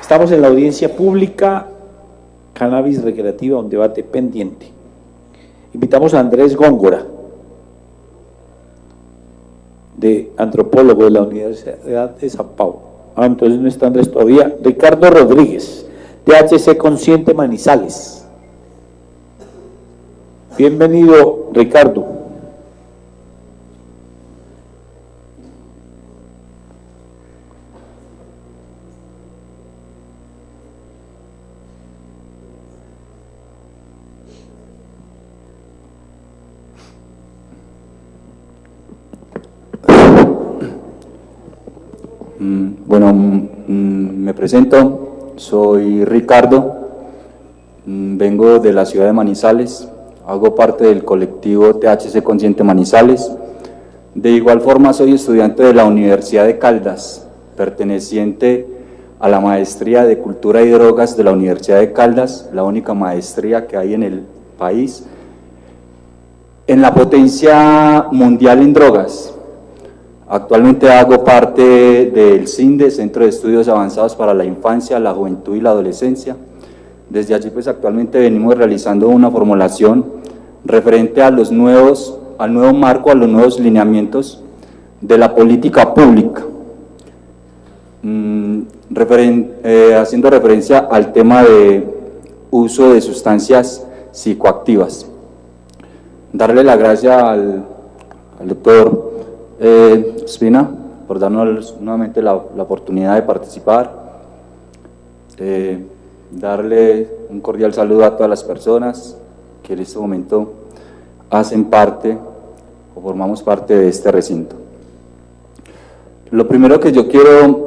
Estamos en la audiencia pública, cannabis recreativa, un debate pendiente. Invitamos a Andrés Góngora, antropólogo de la Universidad de San Paulo. Entonces no está Andrés todavía. Ricardo Rodríguez, THC Consciente Manizales. Bienvenido, Ricardo. Bueno, me presento, soy Ricardo, vengo de la ciudad de Manizales, hago parte del colectivo THC Consciente Manizales. De igual forma soy estudiante de la Universidad de Caldas, perteneciente a la Maestría de Cultura y Drogas de la Universidad de Caldas, la única maestría que hay en el país, en la potencia mundial en drogas. Actualmente hago parte del CINDE, Centro de Estudios Avanzados para la Infancia, la Juventud y la Adolescencia. Desde allí pues actualmente venimos realizando una formulación referente a al nuevo marco, a los nuevos lineamientos de la política pública, haciendo referencia al tema de uso de sustancias psicoactivas. Darle la gracia al doctor Espina por darnos nuevamente la oportunidad de participar, darle un cordial saludo a todas las personas que en este momento hacen parte o formamos parte de este recinto. Lo primero que yo quiero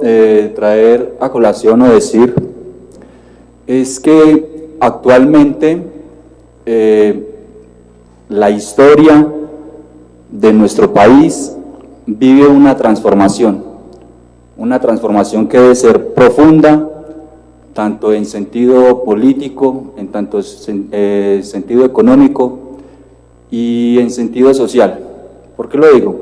traer a colación o decir es que actualmente la historia de nuestro país vive una transformación que debe ser profunda, tanto en sentido político, en tanto sentido económico y en sentido social. ¿Por qué lo digo?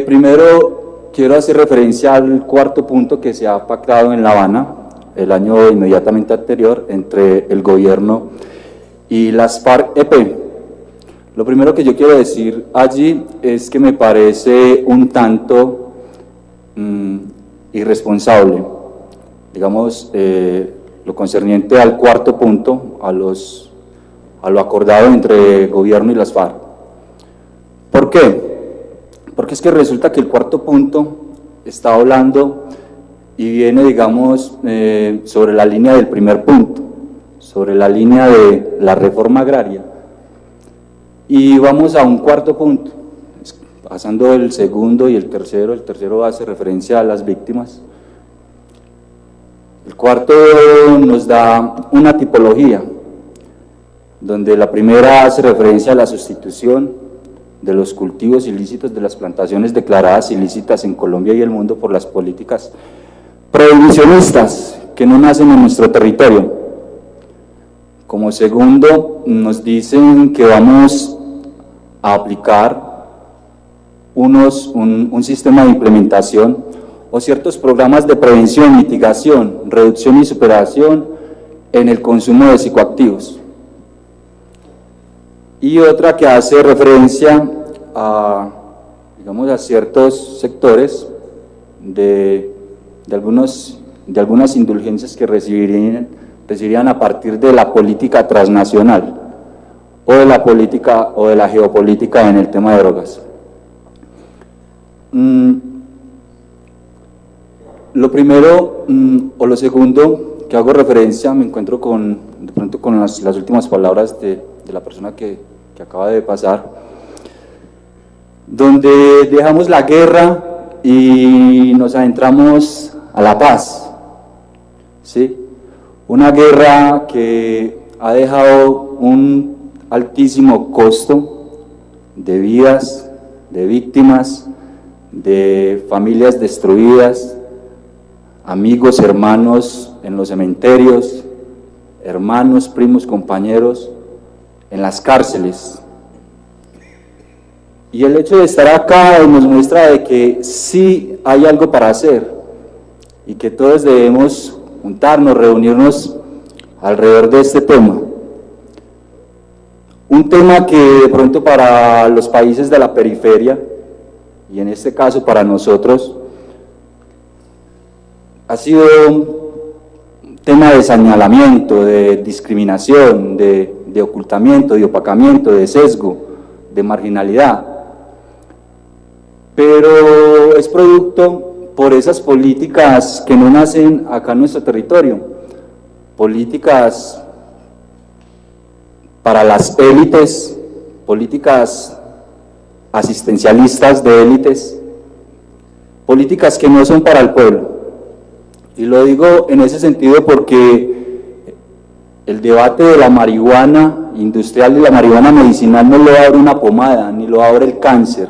Primero quiero hacer referencia al cuarto punto que se ha pactado en La Habana el año inmediatamente anterior entre el gobierno y las FARC-EP. Lo primero que yo quiero decir allí es que me parece un tanto irresponsable, digamos, lo concerniente al cuarto punto, a los a lo acordado entre gobierno y las FARC. ¿Por qué? Porque es que resulta que el cuarto punto está hablando y viene, digamos, sobre la línea del primer punto, sobre la línea de la reforma agraria. Y vamos a un cuarto punto, pasando el segundo y el tercero hace referencia a las víctimas. El cuarto nos da una tipología, donde la primera hace referencia a la sustitución de los cultivos ilícitos de las plantaciones declaradas ilícitas en Colombia y el mundo por las políticas prohibicionistas que no nacen en nuestro territorio. Como segundo, nos dicen que vamos a aplicar un sistema de implementación o ciertos programas de prevención, mitigación, reducción y superación en el consumo de psicoactivos. Y otra que hace referencia a, digamos, a ciertos sectores de algunas indulgencias que recibirían a partir de la política transnacional o de la política o de la geopolítica en el tema de drogas. Lo primero o lo segundo que hago referencia, me encuentro de pronto con las últimas palabras de la persona que acaba de pasar, donde dejamos la guerra y nos adentramos a la paz, ¿sí? Una guerra que ha dejado un altísimo costo de vidas, de víctimas, de familias destruidas, amigos, hermanos en los cementerios, hermanos, primos, compañeros en las cárceles. Y el hecho de estar acá nos muestra de que sí hay algo para hacer y que todos debemos juntarnos, reunirnos alrededor de este tema. Un tema que de pronto para los países de la periferia, y en este caso para nosotros, ha sido un tema de señalamiento, de discriminación, de ocultamiento, de opacamiento, de sesgo, de marginalidad. Pero es producto por esas políticas que no nacen acá en nuestro territorio, políticas para las élites, políticas asistencialistas de élites, políticas que no son para el pueblo. Y lo digo en ese sentido porque el debate de la marihuana industrial y la marihuana medicinal no lo abre una pomada, ni lo abre el cáncer,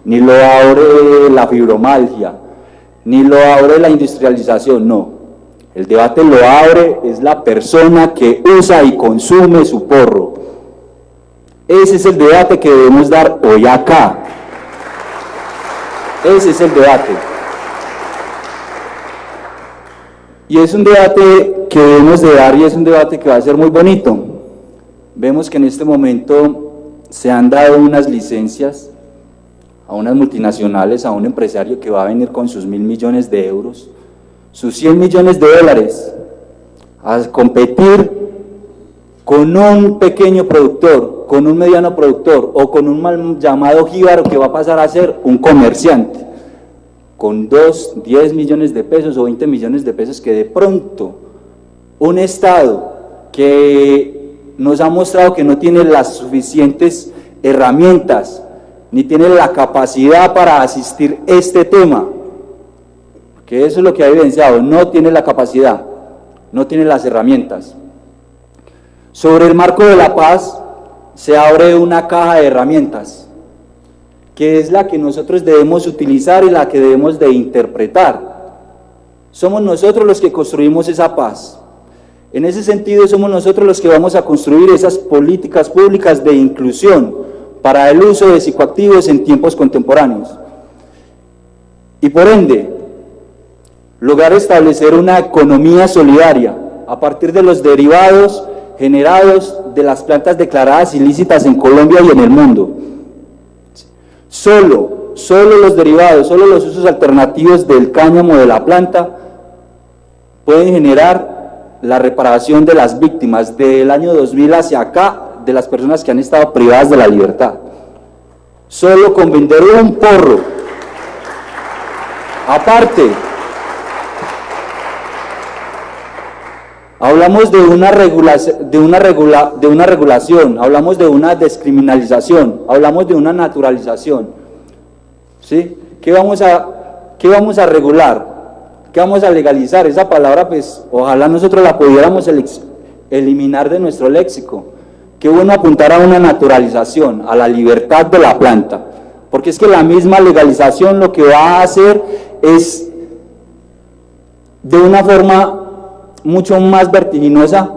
ni lo abre la fibromialgia, ni lo abre la industrialización, no. El debate lo abre es la persona que usa y consume su porro. Ese es el debate que debemos dar hoy acá. Ese es el debate. Y es un debate que debemos de dar y es un debate que va a ser muy bonito. Vemos que en este momento se han dado unas licencias a unas multinacionales, a un empresario que va a venir con sus 1.000 millones de euros, sus 100 millones de dólares, a competir con un pequeño productor, con un mediano productor o con un mal llamado jíbaro que va a pasar a ser un comerciante, con 10 millones de pesos o 20 millones de pesos que de pronto un Estado que nos ha mostrado que no tiene las suficientes herramientas, ni tiene la capacidad para asistir este tema, porque eso es lo que ha evidenciado, no tiene la capacidad, no tiene las herramientas. Sobre el marco de la paz se abre una caja de herramientas, que es la que nosotros debemos utilizar y la que debemos de interpretar. Somos nosotros los que construimos esa paz. En ese sentido, somos nosotros los que vamos a construir esas políticas públicas de inclusión para el uso de psicoactivos en tiempos contemporáneos. Y por ende, lograr establecer una economía solidaria a partir de los derivados generados de las plantas declaradas ilícitas en Colombia y en el mundo. Solo los derivados, solo los usos alternativos del cáñamo de la planta pueden generar la reparación de las víctimas del año 2000 hacia acá de las personas que han estado privadas de la libertad. Solo con vender un porro. Aparte, hablamos de una regulación, hablamos de una descriminalización, hablamos de una naturalización. ¿Sí? ¿Qué vamos a regular? ¿Qué vamos a legalizar? Esa palabra, pues, ojalá nosotros la pudiéramos eliminar de nuestro léxico. Qué bueno apuntar a una naturalización, a la libertad de la planta, porque es que la misma legalización lo que va a hacer es, de una forma mucho más vertiginosa,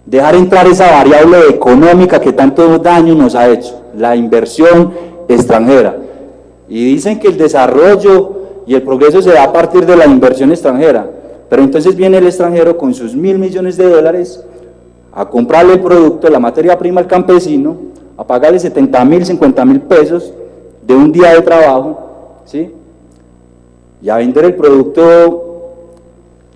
dejar entrar esa variable económica que tanto daño nos ha hecho, la inversión extranjera. Y dicen que el desarrollo y el progreso se da a partir de la inversión extranjera, pero entonces viene el extranjero con sus $1.000 millones a comprarle el producto, la materia prima al campesino, a pagarle 70.000, 50.000 pesos de un día de trabajo, ¿sí? Y a vender el producto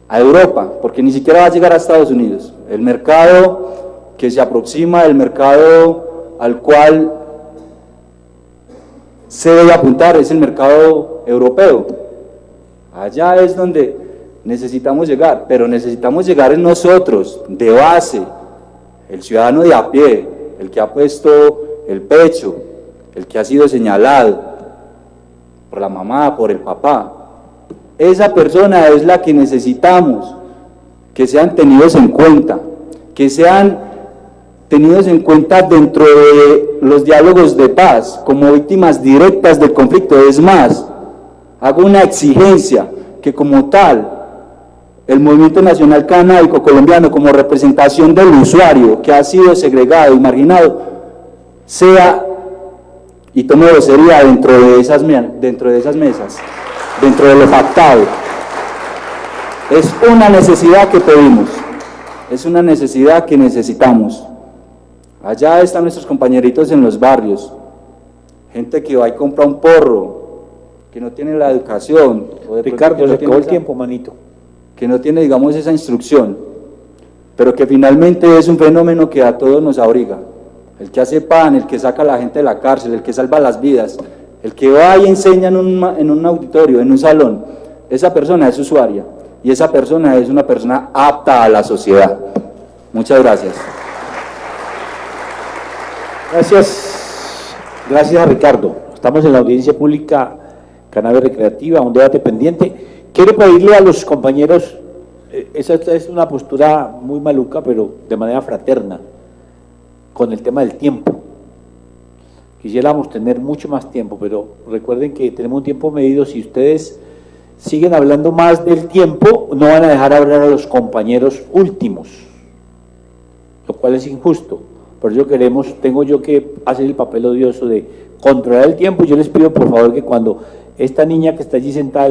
a Europa, porque ni siquiera va a llegar a Estados Unidos. El mercado que se aproxima, el mercado al cual se debe apuntar es el mercado europeo. Allá es donde necesitamos llegar, pero necesitamos llegar en nosotros, de base, el ciudadano de a pie, el que ha puesto el pecho, el que ha sido señalado por la mamá, por el papá. Esa persona es la que necesitamos que sean tenidos en cuenta, que sean tenidos en cuenta dentro de los diálogos de paz, como víctimas directas del conflicto. Es más, hago una exigencia que como tal, el Movimiento Nacional Canábico Colombiano, como representación del usuario que ha sido segregado y marginado, sea y tome vocería dentro de esas mesas, dentro de lo pactado. Es una necesidad que pedimos, es una necesidad que necesitamos. Allá están nuestros compañeritos en los barrios, gente que va y compra un porro, que no tiene la educación. O de Ricardo, se acabó el tiempo, manito. Que no tiene, digamos, esa instrucción, pero que finalmente es un fenómeno que a todos nos abriga. El que hace pan, el que saca a la gente de la cárcel, el que salva las vidas, el que va y enseña en un auditorio, en un salón, esa persona es usuaria, y esa persona es una persona apta a la sociedad. Muchas gracias. Gracias a Ricardo. Estamos en la audiencia pública Cannabis Recreativa, un debate pendiente. Quiero pedirle a los compañeros, esa es una postura muy maluca, pero de manera fraterna, con el tema del tiempo. Quisiéramos tener mucho más tiempo, pero recuerden que tenemos un tiempo medido. Si ustedes siguen hablando más del tiempo, no van a dejar hablar a los compañeros últimos, lo cual es injusto. Por eso tengo yo que hacer el papel odioso de controlar el tiempo. Yo les pido por favor que cuando esta niña que está allí sentada